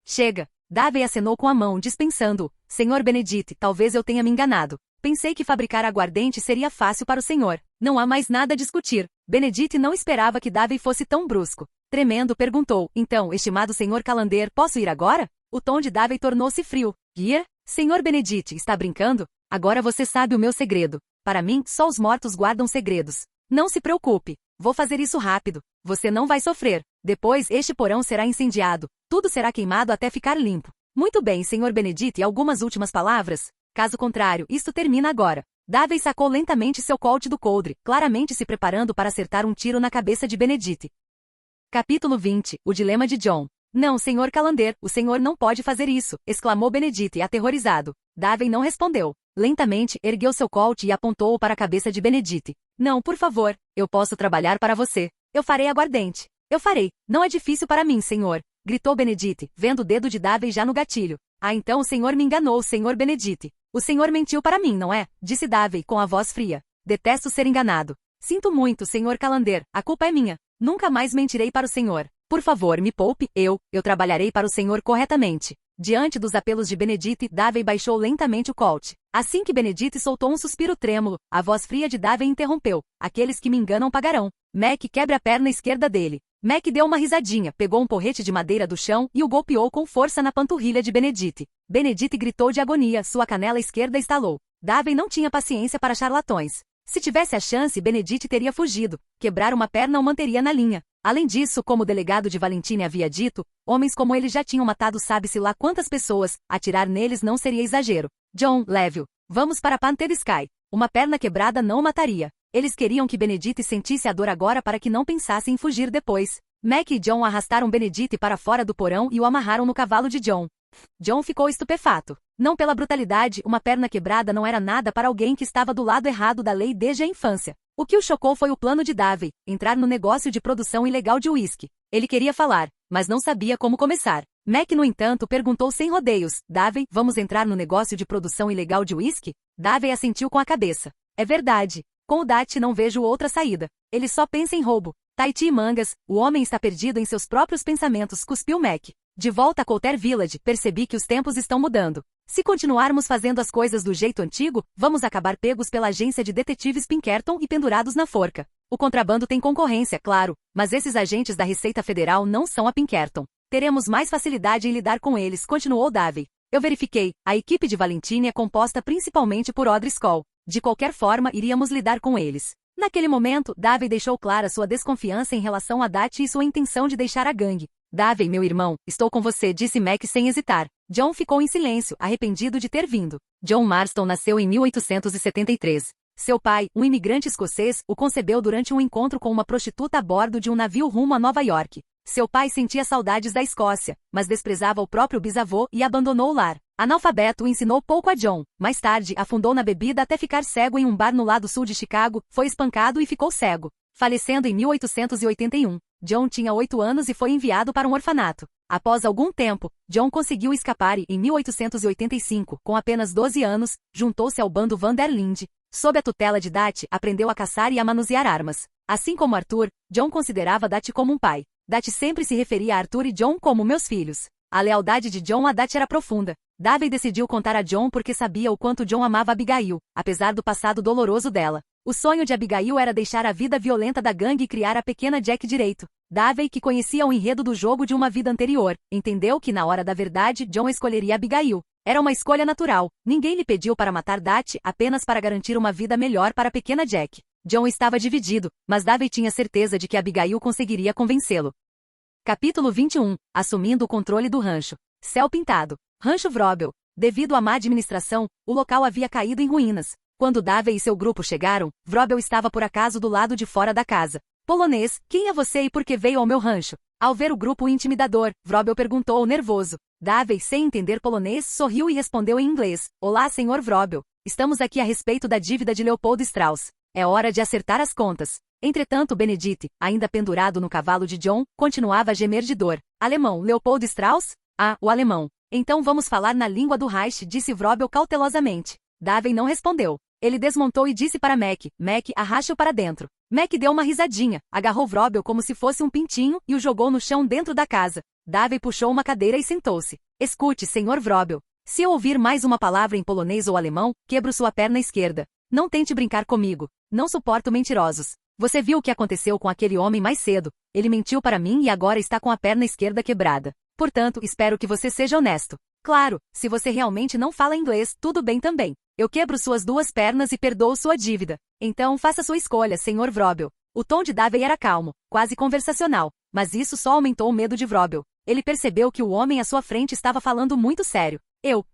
Chega. Davey acenou com a mão, dispensando-o. Senhor Benedict, talvez eu tenha me enganado. Pensei que fabricar aguardente seria fácil para o senhor. Não há mais nada a discutir. Benedict não esperava que Davey fosse tão brusco. Tremendo, perguntou. Então, estimado senhor Calander, posso ir agora? O tom de Davey tornou-se frio. Ir? Senhor Benedict, está brincando? Agora você sabe o meu segredo. Para mim, só os mortos guardam segredos. Não se preocupe. Vou fazer isso rápido. Você não vai sofrer. Depois, este porão será incendiado. Tudo será queimado até ficar limpo. Muito bem, senhor Benedict, e algumas últimas palavras? Caso contrário, isto termina agora. Davey sacou lentamente seu colt do coldre, claramente se preparando para acertar um tiro na cabeça de Benedict. Capítulo 20. O dilema de John. Não, senhor Calander, o senhor não pode fazer isso, exclamou Benedict, aterrorizado. Davey não respondeu. Lentamente, ergueu seu colt e apontou-o para a cabeça de Benedict. Não, por favor, eu posso trabalhar para você. Eu farei aguardente. Eu farei. Não é difícil para mim, senhor. Gritou Benedict, vendo o dedo de Davey já no gatilho. Ah, então o senhor me enganou, senhor Benedict. O senhor mentiu para mim, não é? Disse Davey com a voz fria. Detesto ser enganado. Sinto muito, senhor Calander, a culpa é minha. Nunca mais mentirei para o senhor. Por favor, me poupe, eu trabalharei para o senhor corretamente. Diante dos apelos de Benedict, Davey baixou lentamente o colt. Assim que Benedict soltou um suspiro trêmulo, a voz fria de Davey interrompeu. Aqueles que me enganam pagarão. Mac quebra a perna esquerda dele. Mac deu uma risadinha, pegou um porrete de madeira do chão e o golpeou com força na panturrilha de Benedict. Benedict gritou de agonia, sua canela esquerda estalou. Davey não tinha paciência para charlatões. Se tivesse a chance, Benedict teria fugido. Quebrar uma perna o manteria na linha. Além disso, como o delegado de Valentine havia dito, homens como ele já tinham matado sabe-se lá quantas pessoas, atirar neles não seria exagero. John, leve-o. Vamos para Pantelisky. Uma perna quebrada não o mataria. Eles queriam que Benedict sentisse a dor agora para que não pensasse em fugir depois. Mac e John arrastaram Benedict para fora do porão e o amarraram no cavalo de John. John ficou estupefato. Não pela brutalidade, uma perna quebrada não era nada para alguém que estava do lado errado da lei desde a infância. O que o chocou foi o plano de Davey, entrar no negócio de produção ilegal de uísque. Ele queria falar, mas não sabia como começar. Mac, no entanto, perguntou sem rodeios. Davey, vamos entrar no negócio de produção ilegal de uísque? Davey assentiu com a cabeça. É verdade. Com o Dat não vejo outra saída. Ele só pensa em roubo. Tahiti e mangas, o homem está perdido em seus próprios pensamentos, cuspiu Mac. De volta a Coulter Village, percebi que os tempos estão mudando. Se continuarmos fazendo as coisas do jeito antigo, vamos acabar pegos pela agência de detetives Pinkerton e pendurados na forca. O contrabando tem concorrência, claro, mas esses agentes da Receita Federal não são a Pinkerton. Teremos mais facilidade em lidar com eles, continuou Davey. Eu verifiquei, a equipe de Valentine é composta principalmente por O'Driscoll. De qualquer forma, iríamos lidar com eles. Naquele momento, Davey deixou clara sua desconfiança em relação a Dat e sua intenção de deixar a gangue. Davey, meu irmão, estou com você, disse Mac sem hesitar. John ficou em silêncio, arrependido de ter vindo. John Marston nasceu em 1873. Seu pai, um imigrante escocês, o concebeu durante um encontro com uma prostituta a bordo de um navio rumo a Nova York. Seu pai sentia saudades da Escócia, mas desprezava o próprio bisavô e abandonou o lar. Analfabeto, ensinou pouco a John. Mais tarde, afundou na bebida até ficar cego em um bar no lado sul de Chicago, foi espancado e ficou cego. Falecendo em 1881. John tinha 8 anos e foi enviado para um orfanato. Após algum tempo, John conseguiu escapar e, em 1885, com apenas 12 anos, juntou-se ao bando Van der Linde. Sob a tutela de Dat, aprendeu a caçar e a manusear armas. Assim como Arthur, John considerava Dat como um pai. Dat sempre se referia a Arthur e John como meus filhos. A lealdade de John a Dat era profunda. Davey decidiu contar a John porque sabia o quanto John amava Abigail, apesar do passado doloroso dela. O sonho de Abigail era deixar a vida violenta da gangue e criar a pequena Jack direito. Davey, que conhecia o enredo do jogo de uma vida anterior, entendeu que na hora da verdade John escolheria Abigail. Era uma escolha natural. Ninguém lhe pediu para matar Dati apenas para garantir uma vida melhor para a pequena Jack. John estava dividido, mas Davey tinha certeza de que Abigail conseguiria convencê-lo. Capítulo 21. Assumindo o controle do rancho. Céu pintado. Rancho Vrobel. Devido à má administração, o local havia caído em ruínas. Quando Davey e seu grupo chegaram, Vrobel estava por acaso do lado de fora da casa. Polonês, quem é você e por que veio ao meu rancho? Ao ver o grupo intimidador, Vrobel perguntou nervoso. Davey, sem entender polonês, sorriu e respondeu em inglês. Olá, Sr. Vrobel. Estamos aqui a respeito da dívida de Leopold Strauss. É hora de acertar as contas. Entretanto, Benedict, ainda pendurado no cavalo de John, continuava a gemer de dor. Alemão, Leopold Strauss? Ah, o alemão. Então vamos falar na língua do Reich, disse Vrobel cautelosamente. Davey não respondeu. Ele desmontou e disse para Mac, arraste-o para dentro. Mac deu uma risadinha, agarrou Vrobel como se fosse um pintinho e o jogou no chão dentro da casa. Davey puxou uma cadeira e sentou-se. Escute, Sr. Vrobel. Se eu ouvir mais uma palavra em polonês ou alemão, quebro sua perna esquerda. Não tente brincar comigo. Não suporto mentirosos. Você viu o que aconteceu com aquele homem mais cedo. Ele mentiu para mim e agora está com a perna esquerda quebrada. Portanto, espero que você seja honesto. Claro, se você realmente não fala inglês, tudo bem também. Eu quebro suas duas pernas e perdoo sua dívida. Então faça sua escolha, Sr. Vrobel. O tom de Davey era calmo, quase conversacional, mas isso só aumentou o medo de Vrobel. Ele percebeu que o homem à sua frente estava falando muito sério.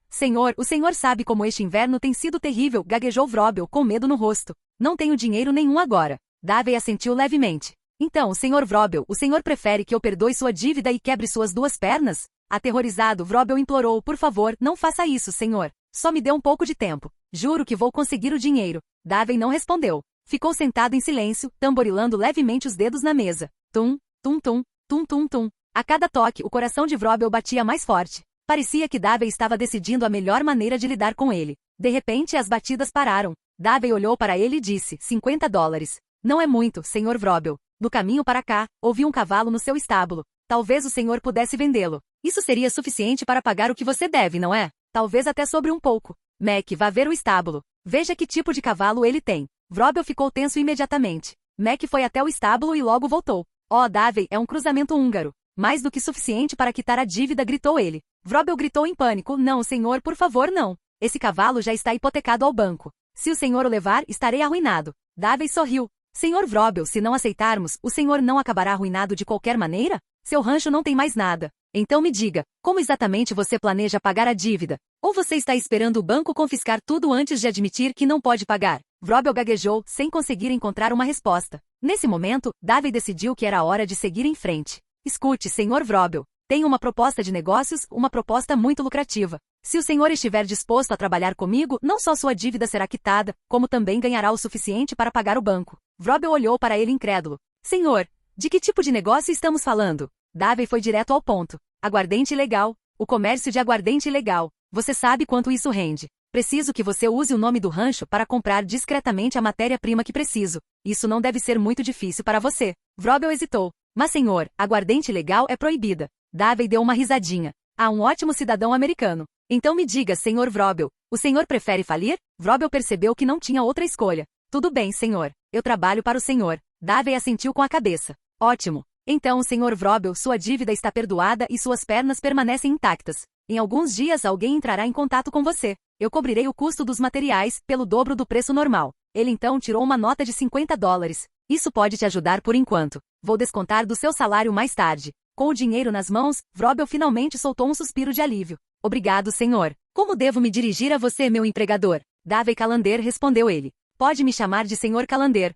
Senhor, o senhor sabe como este inverno tem sido terrível, gaguejou Vrobel com medo no rosto. Não tenho dinheiro nenhum agora. Davey assentiu levemente. Então, Sr. Vrobel, o senhor prefere que eu perdoe sua dívida e quebre suas duas pernas? Aterrorizado, Vrobel implorou, por favor, não faça isso, senhor. Só me dê um pouco de tempo. Juro que vou conseguir o dinheiro. Davey não respondeu. Ficou sentado em silêncio, tamborilando levemente os dedos na mesa. Tum, tum, tum, tum, tum, tum. A cada toque, o coração de Vrobel batia mais forte. Parecia que Davey estava decidindo a melhor maneira de lidar com ele. De repente, as batidas pararam. Davey olhou para ele e disse, $50. Não é muito, Sr. Vrobel. No caminho para cá, ouvi um cavalo no seu estábulo. Talvez o senhor pudesse vendê-lo. Isso seria suficiente para pagar o que você deve, não é? Talvez até sobre um pouco. Mac, vá ver o estábulo. Veja que tipo de cavalo ele tem. Vrobel ficou tenso imediatamente. Mac foi até o estábulo e logo voltou. Davey, é um cruzamento húngaro. Mais do que suficiente para quitar a dívida, gritou ele. Vrobel gritou em pânico. Não, senhor, por favor, não. Esse cavalo já está hipotecado ao banco. Se o senhor o levar, estarei arruinado. Davey sorriu. Senhor Vrobel, se não aceitarmos, o senhor não acabará arruinado de qualquer maneira? Seu rancho não tem mais nada. Então me diga, como exatamente você planeja pagar a dívida? Ou você está esperando o banco confiscar tudo antes de admitir que não pode pagar? Vrobel gaguejou, sem conseguir encontrar uma resposta. Nesse momento, Davey decidiu que era hora de seguir em frente. Escute, Sr. Vrobel. Tenho uma proposta de negócios, uma proposta muito lucrativa. Se o senhor estiver disposto a trabalhar comigo, não só sua dívida será quitada, como também ganhará o suficiente para pagar o banco. Vrobel olhou para ele incrédulo. Senhor, de que tipo de negócio estamos falando? Davey foi direto ao ponto. Aguardente ilegal. O comércio de aguardente ilegal. Você sabe quanto isso rende. Preciso que você use o nome do rancho para comprar discretamente a matéria-prima que preciso. Isso não deve ser muito difícil para você. Vrobel hesitou. Mas senhor, aguardente ilegal é proibida. Davey deu uma risadinha. Um ótimo cidadão americano. Então me diga, Sr. Vrobel, o senhor prefere falir? Vrobel percebeu que não tinha outra escolha. Tudo bem, senhor. Eu trabalho para o senhor. Davey assentiu com a cabeça. Ótimo. Então, Sr. Vrobel, sua dívida está perdoada e suas pernas permanecem intactas. Em alguns dias alguém entrará em contato com você. Eu cobrirei o custo dos materiais, pelo dobro do preço normal. Ele então tirou uma nota de $50. Isso pode te ajudar por enquanto. Vou descontar do seu salário mais tarde. Com o dinheiro nas mãos, Vrobel finalmente soltou um suspiro de alívio. Obrigado, senhor. Como devo me dirigir a você, meu empregador? Davey Calander, respondeu ele. Pode me chamar de Sr. Calander.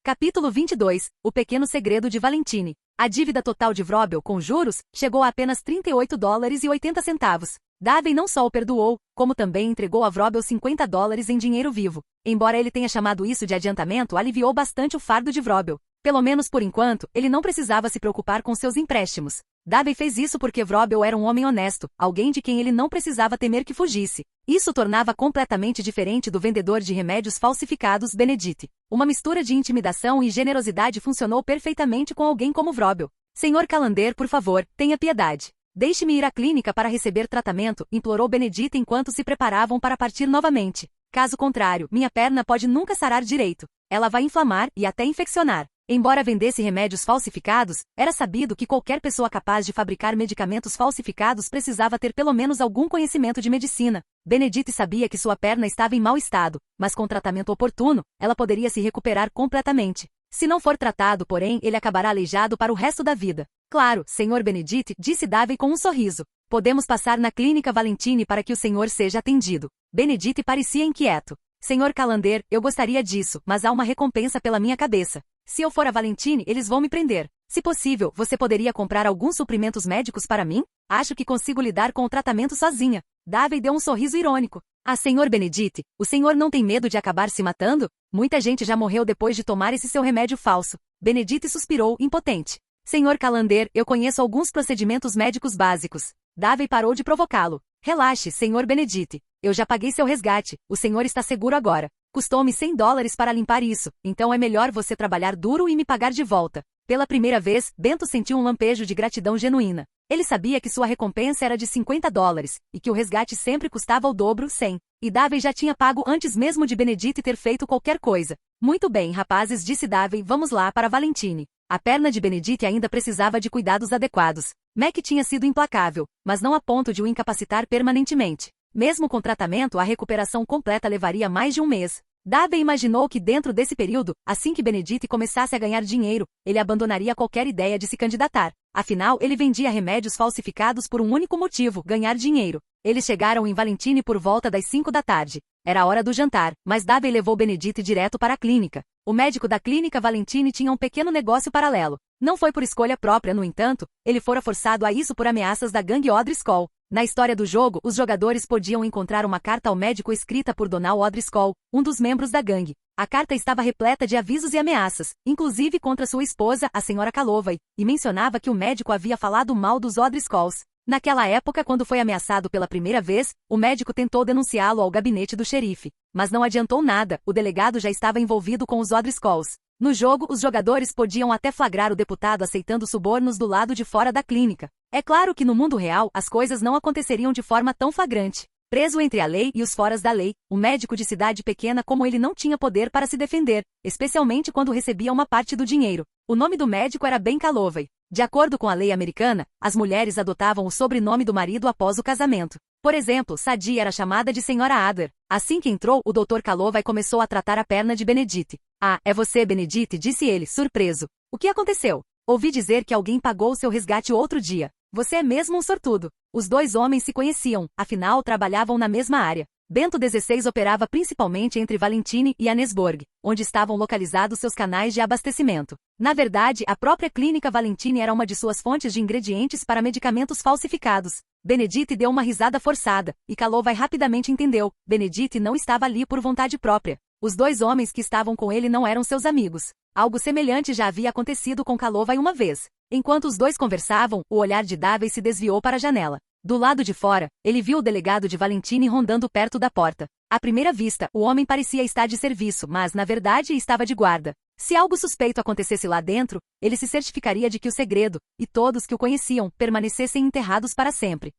Capítulo 22. O pequeno segredo de Valentine. A dívida total de Vrobel com juros chegou a apenas $38,80. Davey não só o perdoou, como também entregou a Vrobel $50 em dinheiro vivo. Embora ele tenha chamado isso de adiantamento, aliviou bastante o fardo de Vrobel. Pelo menos por enquanto, ele não precisava se preocupar com seus empréstimos. Davey fez isso porque Vrobel era um homem honesto, alguém de quem ele não precisava temer que fugisse. Isso tornava completamente diferente do vendedor de remédios falsificados Benedict. Uma mistura de intimidação e generosidade funcionou perfeitamente com alguém como Vrobel. Senhor Calander, por favor, tenha piedade. Deixe-me ir à clínica para receber tratamento, implorou Benedita enquanto se preparavam para partir novamente. Caso contrário, minha perna pode nunca sarar direito. Ela vai inflamar e até infeccionar. Embora vendesse remédios falsificados, era sabido que qualquer pessoa capaz de fabricar medicamentos falsificados precisava ter pelo menos algum conhecimento de medicina. Benedita sabia que sua perna estava em mau estado, mas com tratamento oportuno, ela poderia se recuperar completamente. Se não for tratado, porém, ele acabará aleijado para o resto da vida. Claro, Sr. Benedite, disse Davey com um sorriso. Podemos passar na clínica Valentine para que o senhor seja atendido. Benedite parecia inquieto. Sr. Calander, eu gostaria disso, mas há uma recompensa pela minha cabeça. Se eu for a Valentine, eles vão me prender. Se possível, você poderia comprar alguns suprimentos médicos para mim? Acho que consigo lidar com o tratamento sozinha. Davey deu um sorriso irônico. Ah, Sr. Benedite, o senhor não tem medo de acabar se matando? Muita gente já morreu depois de tomar esse seu remédio falso. Benedite suspirou, impotente. Sr. Calander, eu conheço alguns procedimentos médicos básicos. Davey parou de provocá-lo. Relaxe, Sr. Benedite. Eu já paguei seu resgate. O senhor está seguro agora. Custou-me $100 para limpar isso, então é melhor você trabalhar duro e me pagar de volta. Pela primeira vez, Bento sentiu um lampejo de gratidão genuína. Ele sabia que sua recompensa era de $50 e que o resgate sempre custava o dobro, 100. E Davey já tinha pago antes mesmo de Benedite ter feito qualquer coisa. Muito bem, rapazes, disse Davey, vamos lá para Valentine. A perna de Benedite ainda precisava de cuidados adequados. Mac tinha sido implacável, mas não a ponto de o incapacitar permanentemente. Mesmo com tratamento, a recuperação completa levaria mais de um mês. Davey imaginou que dentro desse período, assim que Benedite começasse a ganhar dinheiro, ele abandonaria qualquer ideia de se candidatar. Afinal, ele vendia remédios falsificados por um único motivo, ganhar dinheiro. Eles chegaram em Valentine por volta das 5 da tarde. Era a hora do jantar, mas Davey levou Benedite direto para a clínica. O médico da clínica Valentine tinha um pequeno negócio paralelo. Não foi por escolha própria, no entanto, ele fora forçado a isso por ameaças da gangue O'Driscoll. Na história do jogo, os jogadores podiam encontrar uma carta ao médico escrita por Donald O'Driscoll, um dos membros da gangue. A carta estava repleta de avisos e ameaças, inclusive contra sua esposa, a Sra. Calloway, e mencionava que o médico havia falado mal dos O'Driscolls. Naquela época, quando foi ameaçado pela primeira vez, o médico tentou denunciá-lo ao gabinete do xerife. Mas não adiantou nada, o delegado já estava envolvido com os O'Driscolls. No jogo, os jogadores podiam até flagrar o deputado aceitando subornos do lado de fora da clínica. É claro que no mundo real, as coisas não aconteceriam de forma tão flagrante. Preso entre a lei e os foras da lei, o médico de cidade pequena como ele não tinha poder para se defender, especialmente quando recebia uma parte do dinheiro. O nome do médico era Ben Calloway. De acordo com a lei americana, as mulheres adotavam o sobrenome do marido após o casamento. Por exemplo, Sadie era chamada de Senhora Adler. Assim que entrou, o Dr. Calloway começou a tratar a perna de Benedite. Ah, é você, Benedite, disse ele, surpreso. O que aconteceu? Ouvi dizer que alguém pagou seu resgate outro dia. Você é mesmo um sortudo. Os dois homens se conheciam, afinal trabalhavam na mesma área. Bento XVI operava principalmente entre Valentine e Annesburg, onde estavam localizados seus canais de abastecimento. Na verdade, a própria clínica Valentine era uma de suas fontes de ingredientes para medicamentos falsificados. Benedite deu uma risada forçada, e Calloway rapidamente entendeu. Benedite não estava ali por vontade própria. Os dois homens que estavam com ele não eram seus amigos. Algo semelhante já havia acontecido com Calloway uma vez. Enquanto os dois conversavam, o olhar de Davey se desviou para a janela. Do lado de fora, ele viu o delegado de Valentine rondando perto da porta. À primeira vista, o homem parecia estar de serviço, mas, na verdade, estava de guarda. Se algo suspeito acontecesse lá dentro, ele se certificaria de que o segredo, e todos que o conheciam, permanecessem enterrados para sempre.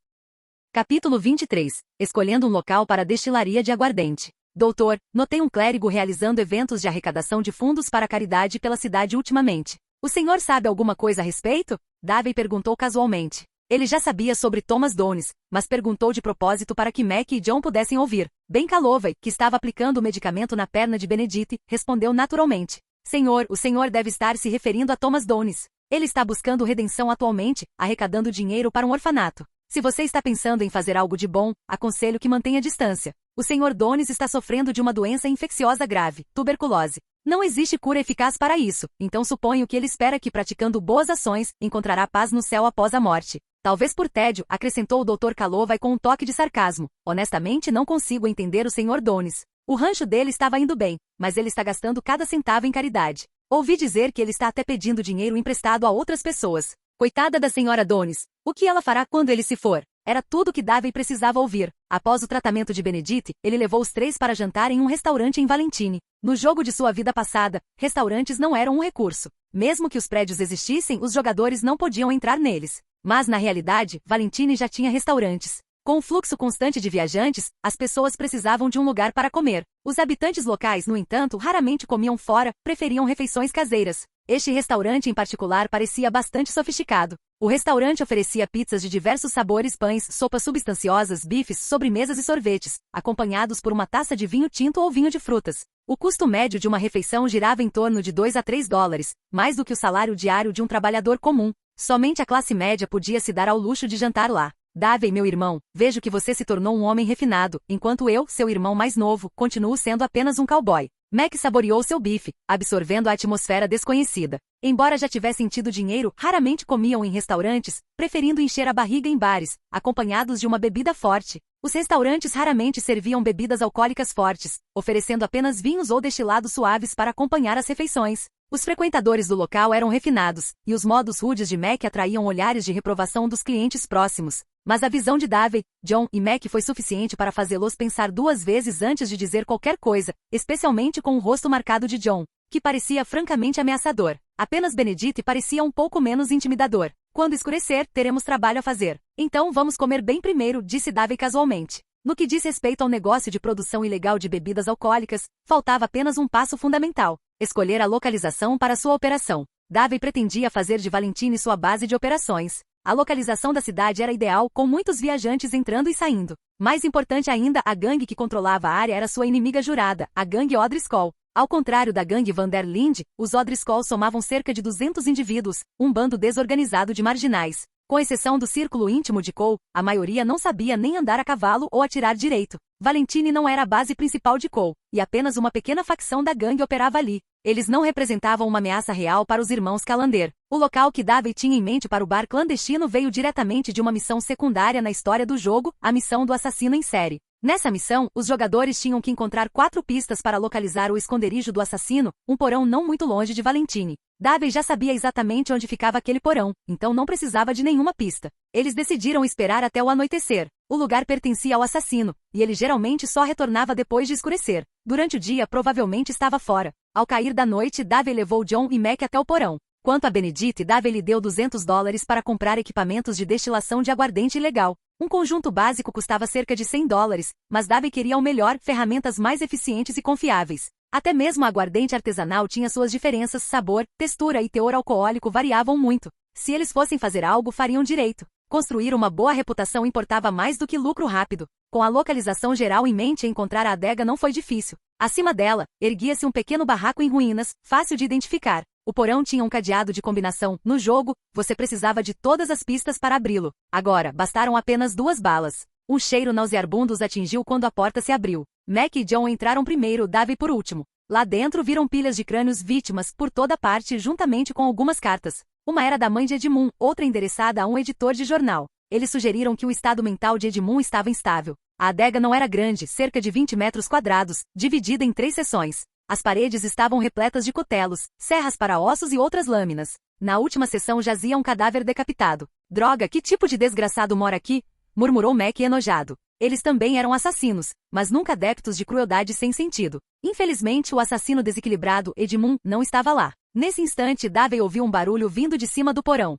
Capítulo 23. Escolhendo um local para a destilaria de aguardente. Doutor, notei um clérigo realizando eventos de arrecadação de fundos para a caridade pela cidade ultimamente. O senhor sabe alguma coisa a respeito? Davey perguntou casualmente. Ele já sabia sobre Thomas Downes, mas perguntou de propósito para que Mac e John pudessem ouvir. Ben Calloway, que estava aplicando o medicamento na perna de Benedite, respondeu naturalmente. Senhor, o senhor deve estar se referindo a Thomas Downes. Ele está buscando redenção atualmente, arrecadando dinheiro para um orfanato. Se você está pensando em fazer algo de bom, aconselho que mantenha distância. O senhor Downes está sofrendo de uma doença infecciosa grave, tuberculose. Não existe cura eficaz para isso, então suponho que ele espera que praticando boas ações, encontrará paz no céu após a morte. Talvez por tédio, acrescentou o Dr. Calloway com um toque de sarcasmo. Honestamente não consigo entender o Sr. Downes. O rancho dele estava indo bem, mas ele está gastando cada centavo em caridade. Ouvi dizer que ele está até pedindo dinheiro emprestado a outras pessoas. Coitada da Sra. Downes. O que ela fará quando ele se for? Era tudo o que Davey precisava ouvir. Após o tratamento de Benedite, ele levou os três para jantar em um restaurante em Valentine. No jogo de sua vida passada, restaurantes não eram um recurso. Mesmo que os prédios existissem, os jogadores não podiam entrar neles. Mas, na realidade, Valentine já tinha restaurantes. Com o fluxo constante de viajantes, as pessoas precisavam de um lugar para comer. Os habitantes locais, no entanto, raramente comiam fora, preferiam refeições caseiras. Este restaurante em particular parecia bastante sofisticado. O restaurante oferecia pizzas de diversos sabores, pães, sopas substanciosas, bifes, sobremesas e sorvetes, acompanhados por uma taça de vinho tinto ou vinho de frutas. O custo médio de uma refeição girava em torno de 2 a 3 dólares, mais do que o salário diário de um trabalhador comum. Somente a classe média podia se dar ao luxo de jantar lá. Davey, meu irmão, vejo que você se tornou um homem refinado, enquanto eu, seu irmão mais novo, continuo sendo apenas um cowboy. Mac saboreou seu bife, absorvendo a atmosfera desconhecida. Embora já tivessem tido dinheiro, raramente comiam em restaurantes, preferindo encher a barriga em bares, acompanhados de uma bebida forte. Os restaurantes raramente serviam bebidas alcoólicas fortes, oferecendo apenas vinhos ou destilados suaves para acompanhar as refeições. Os frequentadores do local eram refinados, e os modos rudes de Mac atraíam olhares de reprovação dos clientes próximos. Mas a visão de Davey, John e Mac foi suficiente para fazê-los pensar 2 vezes antes de dizer qualquer coisa, especialmente com o rosto marcado de John, que parecia francamente ameaçador. Apenas Benedict parecia um pouco menos intimidador. Quando escurecer, teremos trabalho a fazer. Então vamos comer bem primeiro, disse Davey casualmente. No que diz respeito ao negócio de produção ilegal de bebidas alcoólicas, faltava apenas um passo fundamental: escolher a localização para sua operação. Davey pretendia fazer de Valentine sua base de operações. A localização da cidade era ideal, com muitos viajantes entrando e saindo. Mais importante ainda, a gangue que controlava a área era sua inimiga jurada, a gangue O'Driscoll. Ao contrário da gangue Van der Linde, os O'Driscoll somavam cerca de 200 indivíduos, um bando desorganizado de marginais. Com exceção do círculo íntimo de Cole, a maioria não sabia nem andar a cavalo ou atirar direito. Valentine não era a base principal de Cole, e apenas uma pequena facção da gangue operava ali. Eles não representavam uma ameaça real para os irmãos Calander. O local que Davey tinha em mente para o bar clandestino veio diretamente de uma missão secundária na história do jogo, a missão do assassino em série. Nessa missão, os jogadores tinham que encontrar 4 pistas para localizar o esconderijo do assassino, um porão não muito longe de Valentine. Davey já sabia exatamente onde ficava aquele porão, então não precisava de nenhuma pista. Eles decidiram esperar até o anoitecer. O lugar pertencia ao assassino, e ele geralmente só retornava depois de escurecer. Durante o dia, provavelmente estava fora. Ao cair da noite, Davey levou John e Mac até o porão. Quanto a Benedict, Davey lhe deu 200 dólares para comprar equipamentos de destilação de aguardente ilegal. Um conjunto básico custava cerca de 100 dólares, mas Davey queria o melhor, ferramentas mais eficientes e confiáveis. Até mesmo a aguardente artesanal tinha suas diferenças, sabor, textura e teor alcoólico variavam muito. Se eles fossem fazer algo, fariam direito. Construir uma boa reputação importava mais do que lucro rápido. Com a localização geral em mente, encontrar a adega não foi difícil. Acima dela, erguia-se um pequeno barraco em ruínas, fácil de identificar. O porão tinha um cadeado de combinação. No jogo, você precisava de todas as pistas para abri-lo. Agora, bastaram apenas 2 balas. Um cheiro nauseabundo os atingiu quando a porta se abriu. Mac e John entraram primeiro, Davey por último. Lá dentro viram pilhas de crânios vítimas por toda parte, juntamente com algumas cartas. Uma era da mãe de Edmund, outra endereçada a um editor de jornal. Eles sugeriram que o estado mental de Edmund estava instável. A adega não era grande, cerca de 20 metros quadrados, dividida em 3 seções. As paredes estavam repletas de cutelos, serras para ossos e outras lâminas. Na última seção jazia um cadáver decapitado. Droga, que tipo de desgraçado mora aqui? Murmurou Mac enojado. Eles também eram assassinos, mas nunca adeptos de crueldade sem sentido. Infelizmente, o assassino desequilibrado, Edmund, não estava lá. Nesse instante, Davey ouviu um barulho vindo de cima do porão.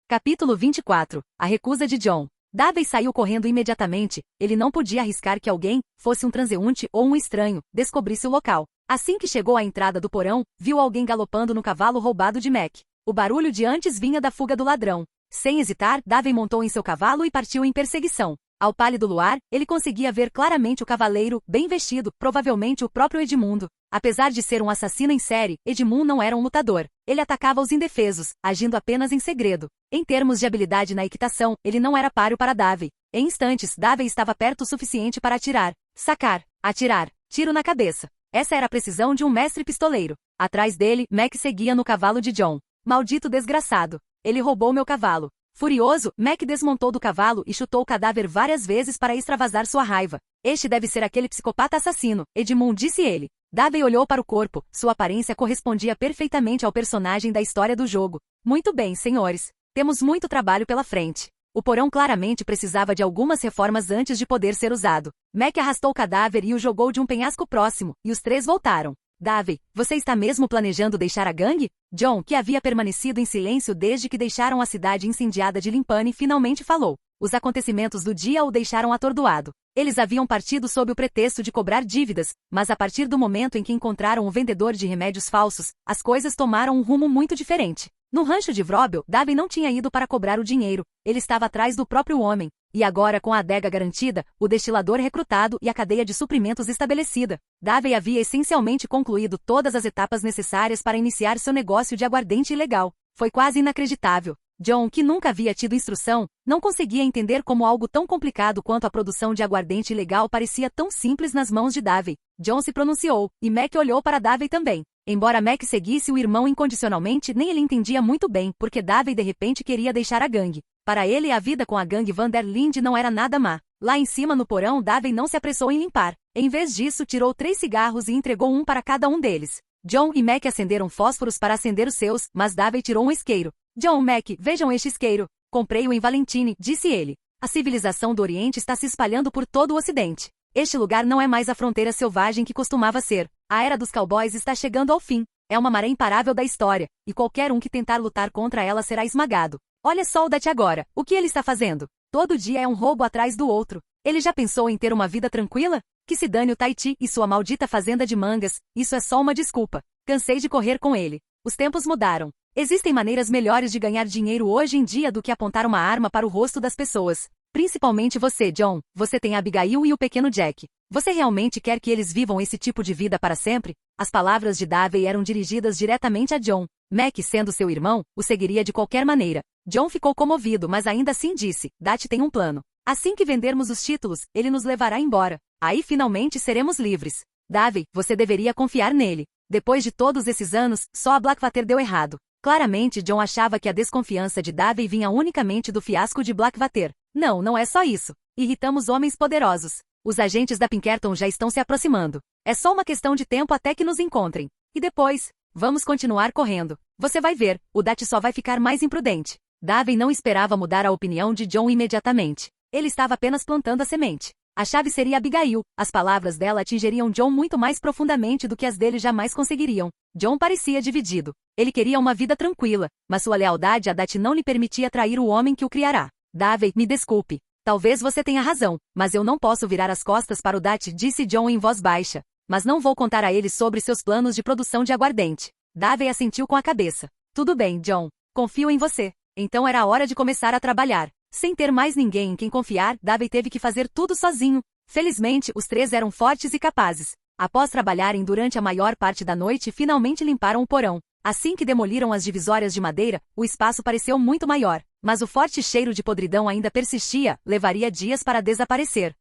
Capítulo 24. A recusa de John. Davey saiu correndo imediatamente. Ele não podia arriscar que alguém, fosse um transeunte ou um estranho, descobrisse o local. Assim que chegou à entrada do porão, viu alguém galopando no cavalo roubado de Mac. O barulho de antes vinha da fuga do ladrão. Sem hesitar, Davey montou em seu cavalo e partiu em perseguição. Ao pálido luar, ele conseguia ver claramente o cavaleiro, bem vestido, provavelmente o próprio Edmundo. Apesar de ser um assassino em série, Edmund não era um lutador. Ele atacava os indefesos, agindo apenas em segredo. Em termos de habilidade na equitação, ele não era páreo para Davey. Em instantes, Davey estava perto o suficiente para atirar, sacar, atirar, tiro na cabeça. Essa era a precisão de um mestre pistoleiro. Atrás dele, Mac seguia no cavalo de John. Maldito desgraçado. Ele roubou meu cavalo. Furioso, Mac desmontou do cavalo e chutou o cadáver várias vezes para extravasar sua raiva. Este deve ser aquele psicopata assassino, Edmund, disse ele. Davey olhou para o corpo. Sua aparência correspondia perfeitamente ao personagem da história do jogo. Muito bem, senhores. Temos muito trabalho pela frente. O porão claramente precisava de algumas reformas antes de poder ser usado. Mac arrastou o cadáver e o jogou de um penhasco próximo, e os 3 voltaram. Davey, você está mesmo planejando deixar a gangue? John, que havia permanecido em silêncio desde que deixaram a cidade incendiada de Limpane, finalmente falou. Os acontecimentos do dia o deixaram atordoado. Eles haviam partido sob o pretexto de cobrar dívidas, mas a partir do momento em que encontraram o vendedor de remédios falsos, as coisas tomaram um rumo muito diferente. No rancho de Vrobel, Davey não tinha ido para cobrar o dinheiro, ele estava atrás do próprio homem. E agora, com a adega garantida, o destilador recrutado e a cadeia de suprimentos estabelecida, Davey havia essencialmente concluído todas as etapas necessárias para iniciar seu negócio de aguardente ilegal. Foi quase inacreditável. John, que nunca havia tido instrução, não conseguia entender como algo tão complicado quanto a produção de aguardente ilegal parecia tão simples nas mãos de Davey. John se pronunciou, e Mac olhou para Davey também. Embora Mac seguisse o irmão incondicionalmente, nem ele entendia muito bem porque Davey de repente queria deixar a gangue. Para ele, a vida com a gangue Van der Linde não era nada má. Lá em cima no porão, Davey não se apressou em limpar. Em vez disso, tirou 3 cigarros e entregou um para cada um deles. John e Mac acenderam fósforos para acender os seus, mas Davey tirou um isqueiro. John, Mac, vejam este isqueiro. Comprei-o em Valentine, disse ele. A civilização do Oriente está se espalhando por todo o Ocidente. Este lugar não é mais a fronteira selvagem que costumava ser. A era dos cowboys está chegando ao fim. É uma maré imparável da história, e qualquer um que tentar lutar contra ela será esmagado. Olha só o Dat agora, o que ele está fazendo? Todo dia é um roubo atrás do outro. Ele já pensou em ter uma vida tranquila? Que se dane o Tahiti e sua maldita fazenda de mangas, isso é só uma desculpa. Cansei de correr com ele. Os tempos mudaram. Existem maneiras melhores de ganhar dinheiro hoje em dia do que apontar uma arma para o rosto das pessoas. Principalmente você, John. Você tem a Abigail e o pequeno Jack. Você realmente quer que eles vivam esse tipo de vida para sempre? As palavras de Davey eram dirigidas diretamente a John. Mac, sendo seu irmão, o seguiria de qualquer maneira. John ficou comovido, mas ainda assim disse, Dat tem um plano. Assim que vendermos os títulos, ele nos levará embora. Aí finalmente seremos livres. Davey, você deveria confiar nele. Depois de todos esses anos, só a Blackwater deu errado. Claramente John achava que a desconfiança de Davey vinha unicamente do fiasco de Blackwater. Não, não é só isso. Irritamos homens poderosos. Os agentes da Pinkerton já estão se aproximando. É só uma questão de tempo até que nos encontrem. E depois, vamos continuar correndo. Você vai ver, o Dat só vai ficar mais imprudente. Davey não esperava mudar a opinião de John imediatamente. Ele estava apenas plantando a semente. A chave seria Abigail. As palavras dela atingiriam John muito mais profundamente do que as dele jamais conseguiriam. John parecia dividido. Ele queria uma vida tranquila, mas sua lealdade a Dat não lhe permitia trair o homem que o criará. Davey, me desculpe. Talvez você tenha razão, mas eu não posso virar as costas para o Dat, disse John em voz baixa. Mas não vou contar a ele sobre seus planos de produção de aguardente. Davey assentiu com a cabeça. Tudo bem, John. Confio em você. Então era a hora de começar a trabalhar. Sem ter mais ninguém em quem confiar, Davey teve que fazer tudo sozinho. Felizmente, os 3 eram fortes e capazes. Após trabalharem durante a maior parte da noite, finalmente limparam o porão. Assim que demoliram as divisórias de madeira, o espaço pareceu muito maior. Mas o forte cheiro de podridão ainda persistia, levaria dias para desaparecer.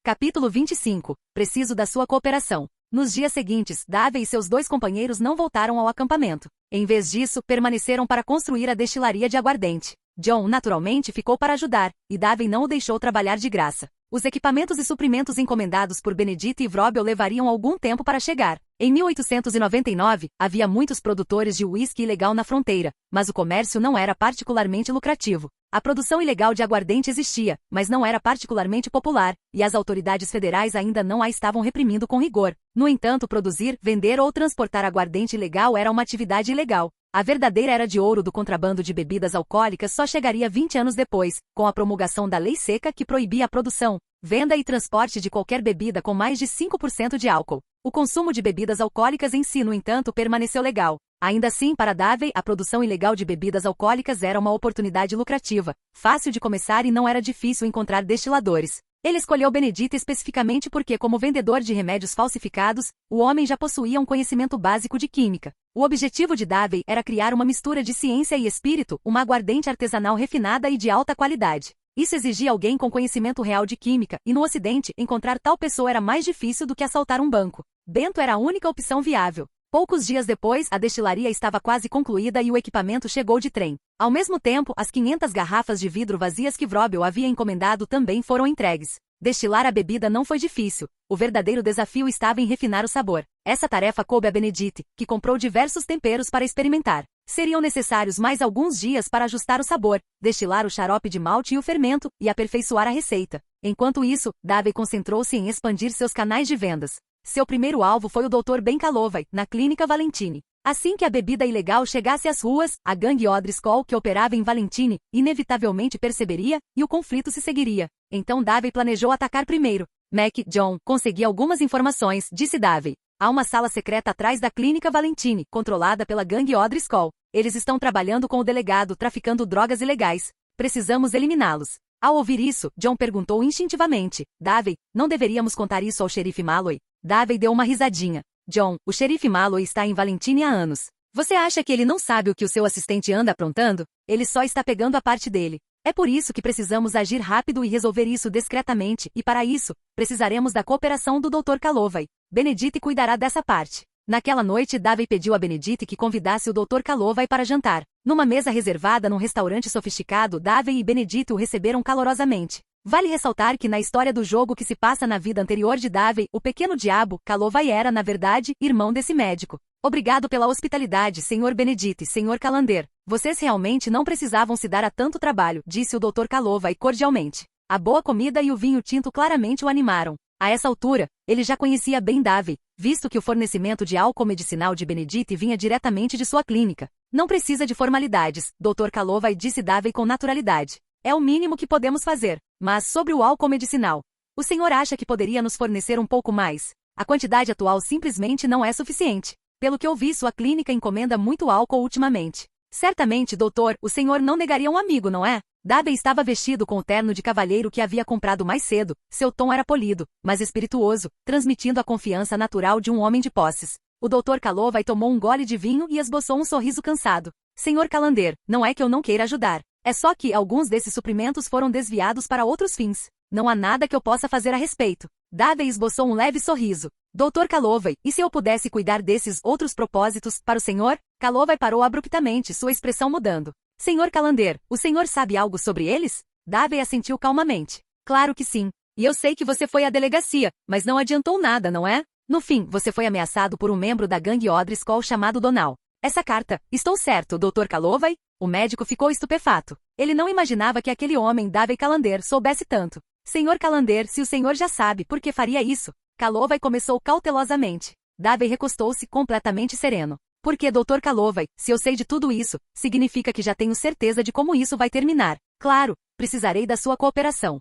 Capítulo 25. Preciso da sua cooperação. Nos dias seguintes, Davey e seus 2 companheiros não voltaram ao acampamento. Em vez disso, permaneceram para construir a destilaria de aguardente. John, naturalmente, ficou para ajudar, e Davey não o deixou trabalhar de graça. Os equipamentos e suprimentos encomendados por Benedito e Vrobel levariam algum tempo para chegar. Em 1899, havia muitos produtores de uísque ilegal na fronteira, mas o comércio não era particularmente lucrativo. A produção ilegal de aguardente existia, mas não era particularmente popular, e as autoridades federais ainda não a estavam reprimindo com rigor. No entanto, produzir, vender ou transportar aguardente ilegal era uma atividade ilegal. A verdadeira era de ouro do contrabando de bebidas alcoólicas só chegaria 20 anos depois, com a promulgação da lei seca que proibia a produção, venda e transporte de qualquer bebida com mais de 5% de álcool. O consumo de bebidas alcoólicas em si, no entanto, permaneceu legal. Ainda assim, para Davey, a produção ilegal de bebidas alcoólicas era uma oportunidade lucrativa, fácil de começar e não era difícil encontrar destiladores. Ele escolheu Benedito especificamente porque, como vendedor de remédios falsificados, o homem já possuía um conhecimento básico de química. O objetivo de Davey era criar uma mistura de ciência e espírito, uma aguardente artesanal refinada e de alta qualidade. Isso exigia alguém com conhecimento real de química, e no Ocidente, encontrar tal pessoa era mais difícil do que assaltar um banco. Bento era a única opção viável. Poucos dias depois, a destilaria estava quase concluída e o equipamento chegou de trem. Ao mesmo tempo, as 500 garrafas de vidro vazias que Vrobel havia encomendado também foram entregues. Destilar a bebida não foi difícil. O verdadeiro desafio estava em refinar o sabor. Essa tarefa coube a Benedite, que comprou diversos temperos para experimentar. Seriam necessários mais alguns dias para ajustar o sabor, destilar o xarope de malte e o fermento, e aperfeiçoar a receita. Enquanto isso, Davey concentrou-se em expandir seus canais de vendas. Seu primeiro alvo foi o Dr. Ben Calovay, na Clínica Valentine. Assim que a bebida ilegal chegasse às ruas, a gangue O'Driscoll que operava em Valentine, inevitavelmente perceberia, e o conflito se seguiria. Então Davey planejou atacar primeiro. Mac, John, consegui algumas informações, disse Davey. Há uma sala secreta atrás da Clínica Valentine, controlada pela gangue O'Driscoll. Eles estão trabalhando com o delegado, traficando drogas ilegais. Precisamos eliminá-los. Ao ouvir isso, John perguntou instintivamente. Davey, não deveríamos contar isso ao xerife Malloy? Davey deu uma risadinha. John, o xerife Malloy está em Valentine há anos. Você acha que ele não sabe o que o seu assistente anda aprontando? Ele só está pegando a parte dele. É por isso que precisamos agir rápido e resolver isso discretamente, e para isso, precisaremos da cooperação do Dr. Calovay. Benedict cuidará dessa parte. Naquela noite, Davey pediu a Benedict que convidasse o Dr. Calovay para jantar. Numa mesa reservada num restaurante sofisticado, Davey e Benedict o receberam calorosamente. Vale ressaltar que na história do jogo que se passa na vida anterior de Davey, o pequeno diabo, Calovay era, na verdade, irmão desse médico. Obrigado pela hospitalidade, Sr. Benedict e Sr. Calander. Vocês realmente não precisavam se dar a tanto trabalho, disse o Dr. Calovay cordialmente. A boa comida e o vinho tinto claramente o animaram. A essa altura, ele já conhecia bem Davey, visto que o fornecimento de álcool medicinal de Benedict vinha diretamente de sua clínica. Não precisa de formalidades, Dr. Calovay, disse Davey com naturalidade. É o mínimo que podemos fazer. Mas sobre o álcool medicinal, o senhor acha que poderia nos fornecer um pouco mais? A quantidade atual simplesmente não é suficiente. Pelo que eu vi, sua clínica encomenda muito álcool ultimamente. Certamente, doutor, o senhor não negaria um amigo, não é? Davey estava vestido com o terno de cavalheiro que havia comprado mais cedo. Seu tom era polido, mas espirituoso, transmitindo a confiança natural de um homem de posses. O Dr. Calovay tomou um gole de vinho e esboçou um sorriso cansado. Senhor Calander, não é que eu não queira ajudar. É só que alguns desses suprimentos foram desviados para outros fins. Não há nada que eu possa fazer a respeito. Davey esboçou um leve sorriso. Dr. Calovay, e se eu pudesse cuidar desses outros propósitos para o senhor? Calovay parou abruptamente, sua expressão mudando. Senhor Calander, o senhor sabe algo sobre eles? Davey assentiu calmamente. Claro que sim. E eu sei que você foi à delegacia, mas não adiantou nada, não é? No fim, você foi ameaçado por um membro da gangue O'Driscoll chamado Donal. Essa carta, estou certo, Dr. Calovay? O médico ficou estupefato. Ele não imaginava que aquele homem, Davey Calander, soubesse tanto. Senhor Calander, se o senhor já sabe, por que faria isso? Calovay começou cautelosamente. Davey recostou-se completamente sereno. Porque, Dr. Calovay, se eu sei de tudo isso, significa que já tenho certeza de como isso vai terminar. Claro, precisarei da sua cooperação.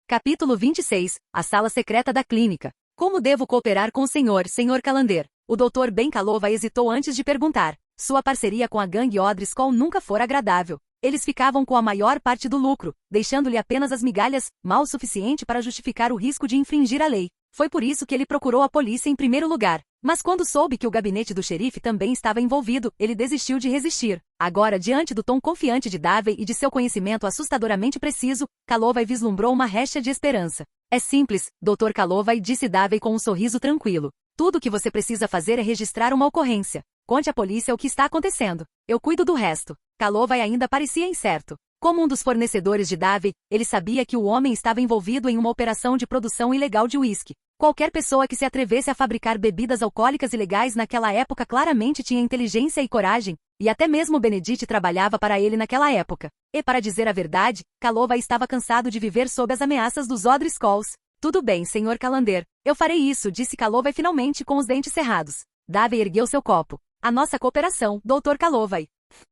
Capítulo 26. A sala secreta da clínica. Como devo cooperar com o senhor, Sr. Calander? O Dr. Ben Calovay hesitou antes de perguntar. Sua parceria com a gangue O'Driscoll nunca fora agradável. Eles ficavam com a maior parte do lucro, deixando-lhe apenas as migalhas, mal o suficiente para justificar o risco de infringir a lei. Foi por isso que ele procurou a polícia em primeiro lugar. Mas quando soube que o gabinete do xerife também estava envolvido, ele desistiu de resistir. Agora, diante do tom confiante de Davey e de seu conhecimento assustadoramente preciso, Calovay vislumbrou uma réstea de esperança. É simples, Dr. Calovay, disse Davey com um sorriso tranquilo. Tudo o que você precisa fazer é registrar uma ocorrência. Conte à polícia o que está acontecendo. Eu cuido do resto. Calovay ainda parecia incerto. Como um dos fornecedores de Davey, ele sabia que o homem estava envolvido em uma operação de produção ilegal de uísque. Qualquer pessoa que se atrevesse a fabricar bebidas alcoólicas ilegais naquela época claramente tinha inteligência e coragem, e até mesmo Benedict trabalhava para ele naquela época. E para dizer a verdade, Calovay estava cansado de viver sob as ameaças dos O'Driscolls. Tudo bem, Sr. Calander. Eu farei isso, disse Calovay finalmente com os dentes cerrados. Davey ergueu seu copo. A nossa cooperação, Dr. Calovay.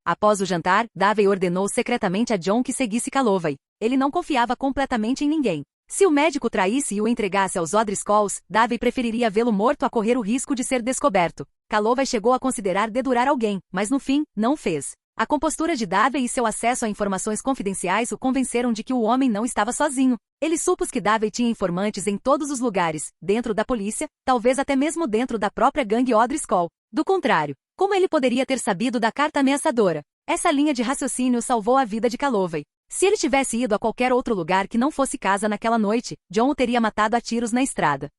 Após o jantar, Davey ordenou secretamente a John que seguisse Calovay. Ele não confiava completamente em ninguém. Se o médico traísse e o entregasse aos O'Driscolls, Davey preferiria vê-lo morto a correr o risco de ser descoberto. Calovay chegou a considerar dedurar alguém, mas no fim, não fez. A compostura de Davey e seu acesso a informações confidenciais o convenceram de que o homem não estava sozinho. Ele supôs que Davey tinha informantes em todos os lugares, dentro da polícia, talvez até mesmo dentro da própria gangue O'Driscoll. Do contrário, como ele poderia ter sabido da carta ameaçadora? Essa linha de raciocínio salvou a vida de Calovay. Se ele tivesse ido a qualquer outro lugar que não fosse casa naquela noite, John o teria matado a tiros na estrada.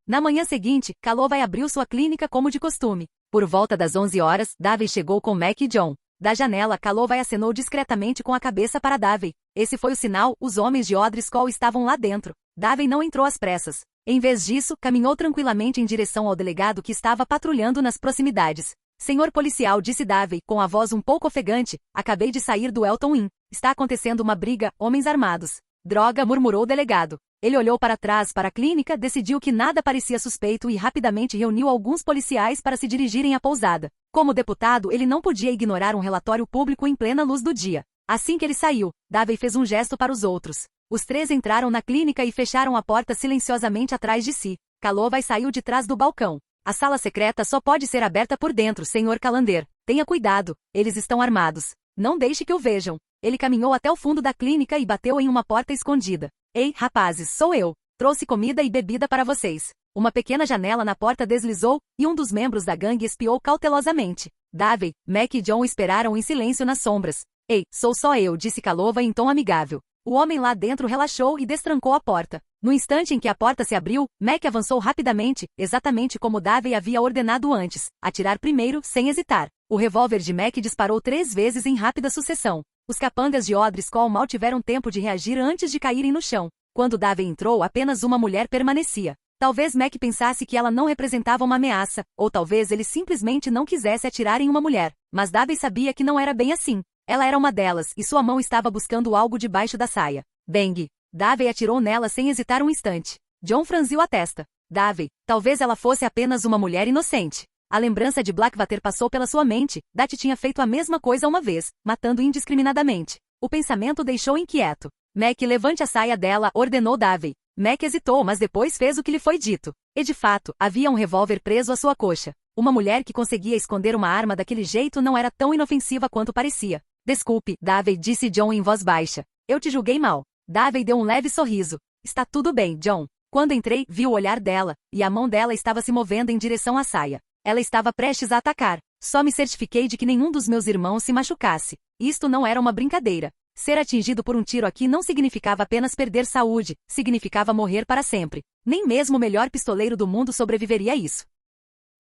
Na manhã seguinte, Calovay abriu sua clínica como de costume. Por volta das 11 horas, Davey chegou com Mac e John. Da janela, Calovay acenou discretamente com a cabeça para Davey. Esse foi o sinal, os homens de O'Driscoll estavam lá dentro. Davey não entrou às pressas. Em vez disso, caminhou tranquilamente em direção ao delegado que estava patrulhando nas proximidades. Senhor policial, disse Davey, com a voz um pouco ofegante, acabei de sair do Elton Inn. Está acontecendo uma briga, homens armados. Droga, murmurou o delegado. Ele olhou para trás para a clínica, decidiu que nada parecia suspeito e rapidamente reuniu alguns policiais para se dirigirem à pousada. Como deputado, ele não podia ignorar um relatório público em plena luz do dia. Assim que ele saiu, Davey fez um gesto para os outros. Os três entraram na clínica e fecharam a porta silenciosamente atrás de si. Calovay saiu de trás do balcão. A sala secreta só pode ser aberta por dentro, Sr. Calander. Tenha cuidado, eles estão armados. Não deixe que o vejam. Ele caminhou até o fundo da clínica e bateu em uma porta escondida. Ei, rapazes, sou eu. Trouxe comida e bebida para vocês. Uma pequena janela na porta deslizou, e um dos membros da gangue espiou cautelosamente. Davey, Mac e John esperaram em silêncio nas sombras. Ei, sou só eu, disse Calovay em tom amigável. O homem lá dentro relaxou e destrancou a porta. No instante em que a porta se abriu, Mac avançou rapidamente, exatamente como Davey havia ordenado antes, atirar primeiro, sem hesitar. O revólver de Mac disparou 3 vezes em rápida sucessão. Os capangas de Odriscoll mal tiveram tempo de reagir antes de caírem no chão. Quando Davey entrou, apenas uma mulher permanecia. Talvez Mac pensasse que ela não representava uma ameaça, ou talvez ele simplesmente não quisesse atirar em uma mulher. Mas Davey sabia que não era bem assim. Ela era uma delas, e sua mão estava buscando algo debaixo da saia. Bang! Davey atirou nela sem hesitar um instante. John franziu a testa. Davey, talvez ela fosse apenas uma mulher inocente. A lembrança de Blackwater passou pela sua mente. Dati tinha feito a mesma coisa uma vez, matando indiscriminadamente. O pensamento deixou inquieto. Mac, levante a saia dela, ordenou Davey. Mac hesitou, mas depois fez o que lhe foi dito. E de fato, havia um revólver preso à sua coxa. Uma mulher que conseguia esconder uma arma daquele jeito não era tão inofensiva quanto parecia. Desculpe, Davey, disse John em voz baixa. Eu te julguei mal. Davey deu um leve sorriso. Está tudo bem, John. Quando entrei, vi o olhar dela, e a mão dela estava se movendo em direção à saia. Ela estava prestes a atacar. Só me certifiquei de que nenhum dos meus irmãos se machucasse. Isto não era uma brincadeira. Ser atingido por um tiro aqui não significava apenas perder saúde, significava morrer para sempre. Nem mesmo o melhor pistoleiro do mundo sobreviveria a isso.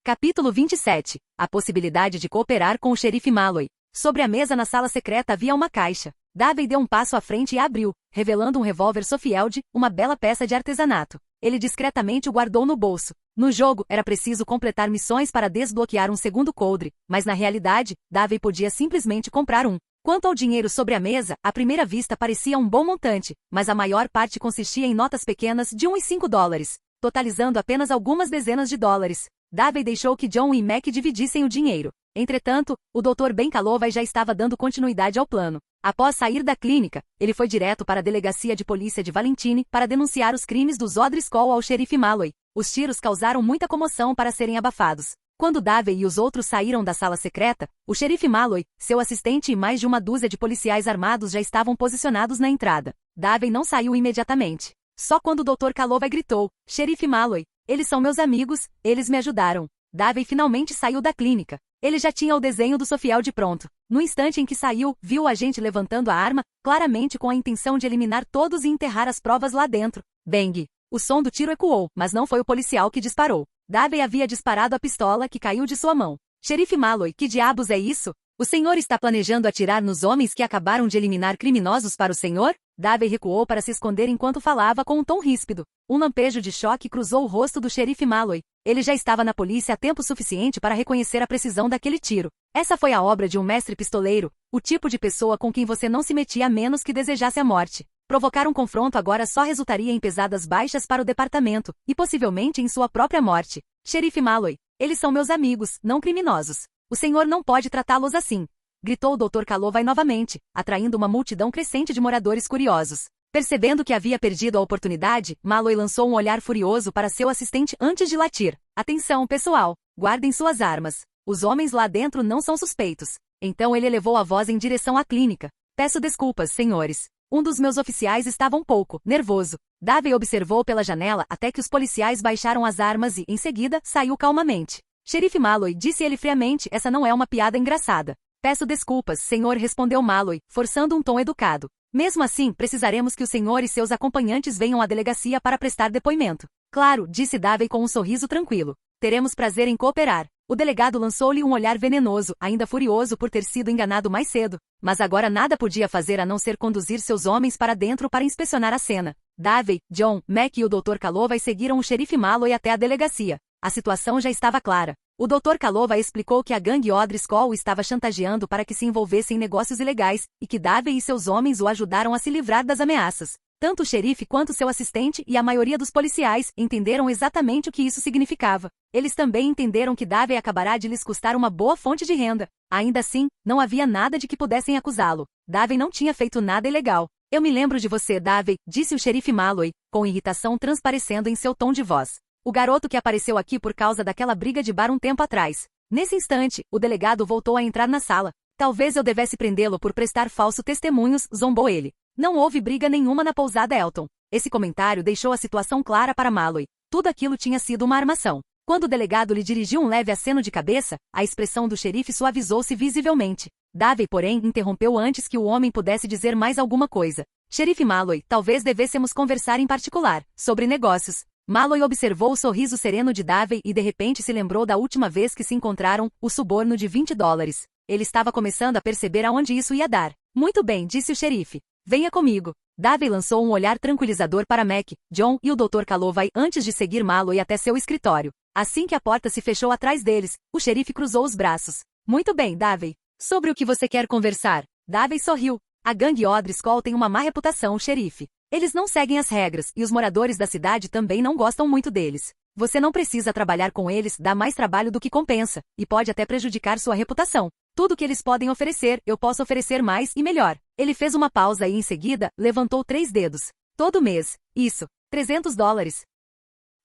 Capítulo 27. A possibilidade de cooperar com o xerife Malloy. Sobre a mesa na sala secreta havia uma caixa. Davey deu um passo à frente e a abriu, revelando um revólver Sofield, uma bela peça de artesanato. Ele discretamente o guardou no bolso. No jogo, era preciso completar missões para desbloquear um segundo coldre, mas na realidade, Davey podia simplesmente comprar um. Quanto ao dinheiro sobre a mesa, à primeira vista parecia um bom montante, mas a maior parte consistia em notas pequenas de $1 e $5, totalizando apenas algumas dezenas de dólares. Davey deixou que John e Mac dividissem o dinheiro. Entretanto, o Dr. Ben Calovay já estava dando continuidade ao plano. Após sair da clínica, ele foi direto para a delegacia de polícia de Valentine para denunciar os crimes dos Odriscoll ao xerife Malloy. Os tiros causaram muita comoção para serem abafados. Quando Davey e os outros saíram da sala secreta, o xerife Malloy, seu assistente e mais de uma dúzia de policiais armados já estavam posicionados na entrada. Davey não saiu imediatamente. Só quando o Dr. Calovay gritou, "Xerife Malloy, eles são meus amigos, eles me ajudaram." Davey finalmente saiu da clínica. Ele já tinha o desenho do Sofield pronto. No instante em que saiu, viu o agente levantando a arma, claramente com a intenção de eliminar todos e enterrar as provas lá dentro. Bang! O som do tiro ecoou, mas não foi o policial que disparou. Davey havia disparado a pistola que caiu de sua mão. "Xerife Malloy, que diabos é isso? O senhor está planejando atirar nos homens que acabaram de eliminar criminosos para o senhor?" Davey recuou para se esconder enquanto falava com um tom ríspido. Um lampejo de choque cruzou o rosto do xerife Malloy. Ele já estava na polícia há tempo suficiente para reconhecer a precisão daquele tiro. Essa foi a obra de um mestre pistoleiro, o tipo de pessoa com quem você não se metia a menos que desejasse a morte. Provocar um confronto agora só resultaria em pesadas baixas para o departamento, e possivelmente em sua própria morte. "Xerife Malloy, eles são meus amigos, não criminosos. O senhor não pode tratá-los assim", gritou o Dr. Calovay novamente, atraindo uma multidão crescente de moradores curiosos. Percebendo que havia perdido a oportunidade, Malloy lançou um olhar furioso para seu assistente antes de latir. "Atenção, pessoal, guardem suas armas. Os homens lá dentro não são suspeitos." Então ele elevou a voz em direção à clínica. "Peço desculpas, senhores. Um dos meus oficiais estava um pouco nervoso." Davey observou pela janela até que os policiais baixaram as armas e, em seguida, saiu calmamente. "Xerife Malloy", disse ele friamente, "essa não é uma piada engraçada." "Peço desculpas, senhor", respondeu Malloy, forçando um tom educado. "Mesmo assim, precisaremos que o senhor e seus acompanhantes venham à delegacia para prestar depoimento." "Claro", disse Davey com um sorriso tranquilo. "Teremos prazer em cooperar." O delegado lançou-lhe um olhar venenoso, ainda furioso por ter sido enganado mais cedo. Mas agora nada podia fazer a não ser conduzir seus homens para dentro para inspecionar a cena. Davey, John, Mac e o Dr. Calovay seguiram o xerife Malloy até a delegacia. A situação já estava clara. O Dr. Calovay explicou que a gangue Odriscoll o estava chantageando para que se envolvesse em negócios ilegais, e que Davey e seus homens o ajudaram a se livrar das ameaças. Tanto o xerife quanto seu assistente e a maioria dos policiais entenderam exatamente o que isso significava. Eles também entenderam que Davey acabará de lhes custar uma boa fonte de renda. Ainda assim, não havia nada de que pudessem acusá-lo. Davey não tinha feito nada ilegal. Eu me lembro de você, Davey, disse o xerife Malloy, com irritação transparecendo em seu tom de voz. O garoto que apareceu aqui por causa daquela briga de bar um tempo atrás. Nesse instante, o delegado voltou a entrar na sala. Talvez eu devesse prendê-lo por prestar falso testemunhos, zombou ele. Não houve briga nenhuma na pousada Elton. Esse comentário deixou a situação clara para Malloy. Tudo aquilo tinha sido uma armação. Quando o delegado lhe dirigiu um leve aceno de cabeça, a expressão do xerife suavizou-se visivelmente. Davey, porém, interrompeu antes que o homem pudesse dizer mais alguma coisa. Xerife Malloy, talvez devêssemos conversar em particular, sobre negócios. Malloy observou o sorriso sereno de Davey e de repente se lembrou da última vez que se encontraram, o suborno de $20. Ele estava começando a perceber aonde isso ia dar. Muito bem, disse o xerife. Venha comigo. Davey lançou um olhar tranquilizador para Mac, John e o Dr. Calloway antes de seguir Malloy até seu escritório. Assim que a porta se fechou atrás deles, o xerife cruzou os braços. Muito bem, Davey. Sobre o que você quer conversar? Davey sorriu. A gangue O'Driscoll tem uma má reputação, xerife. Eles não seguem as regras e os moradores da cidade também não gostam muito deles. Você não precisa trabalhar com eles, dá mais trabalho do que compensa, e pode até prejudicar sua reputação. Tudo que eles podem oferecer, eu posso oferecer mais e melhor. Ele fez uma pausa e em seguida, levantou 3 dedos. Todo mês. Isso. $300.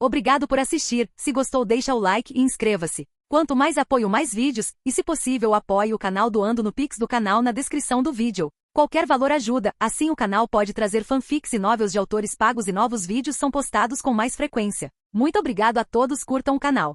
Obrigado por assistir. Se gostou, deixa o like e inscreva-se. Quanto mais apoio, mais vídeos, e se possível apoie o canal doando no Pix do canal na descrição do vídeo. Qualquer valor ajuda, assim o canal pode trazer fanfics e novels de autores pagos e novos vídeos são postados com mais frequência. Muito obrigado a todos, curtam o canal.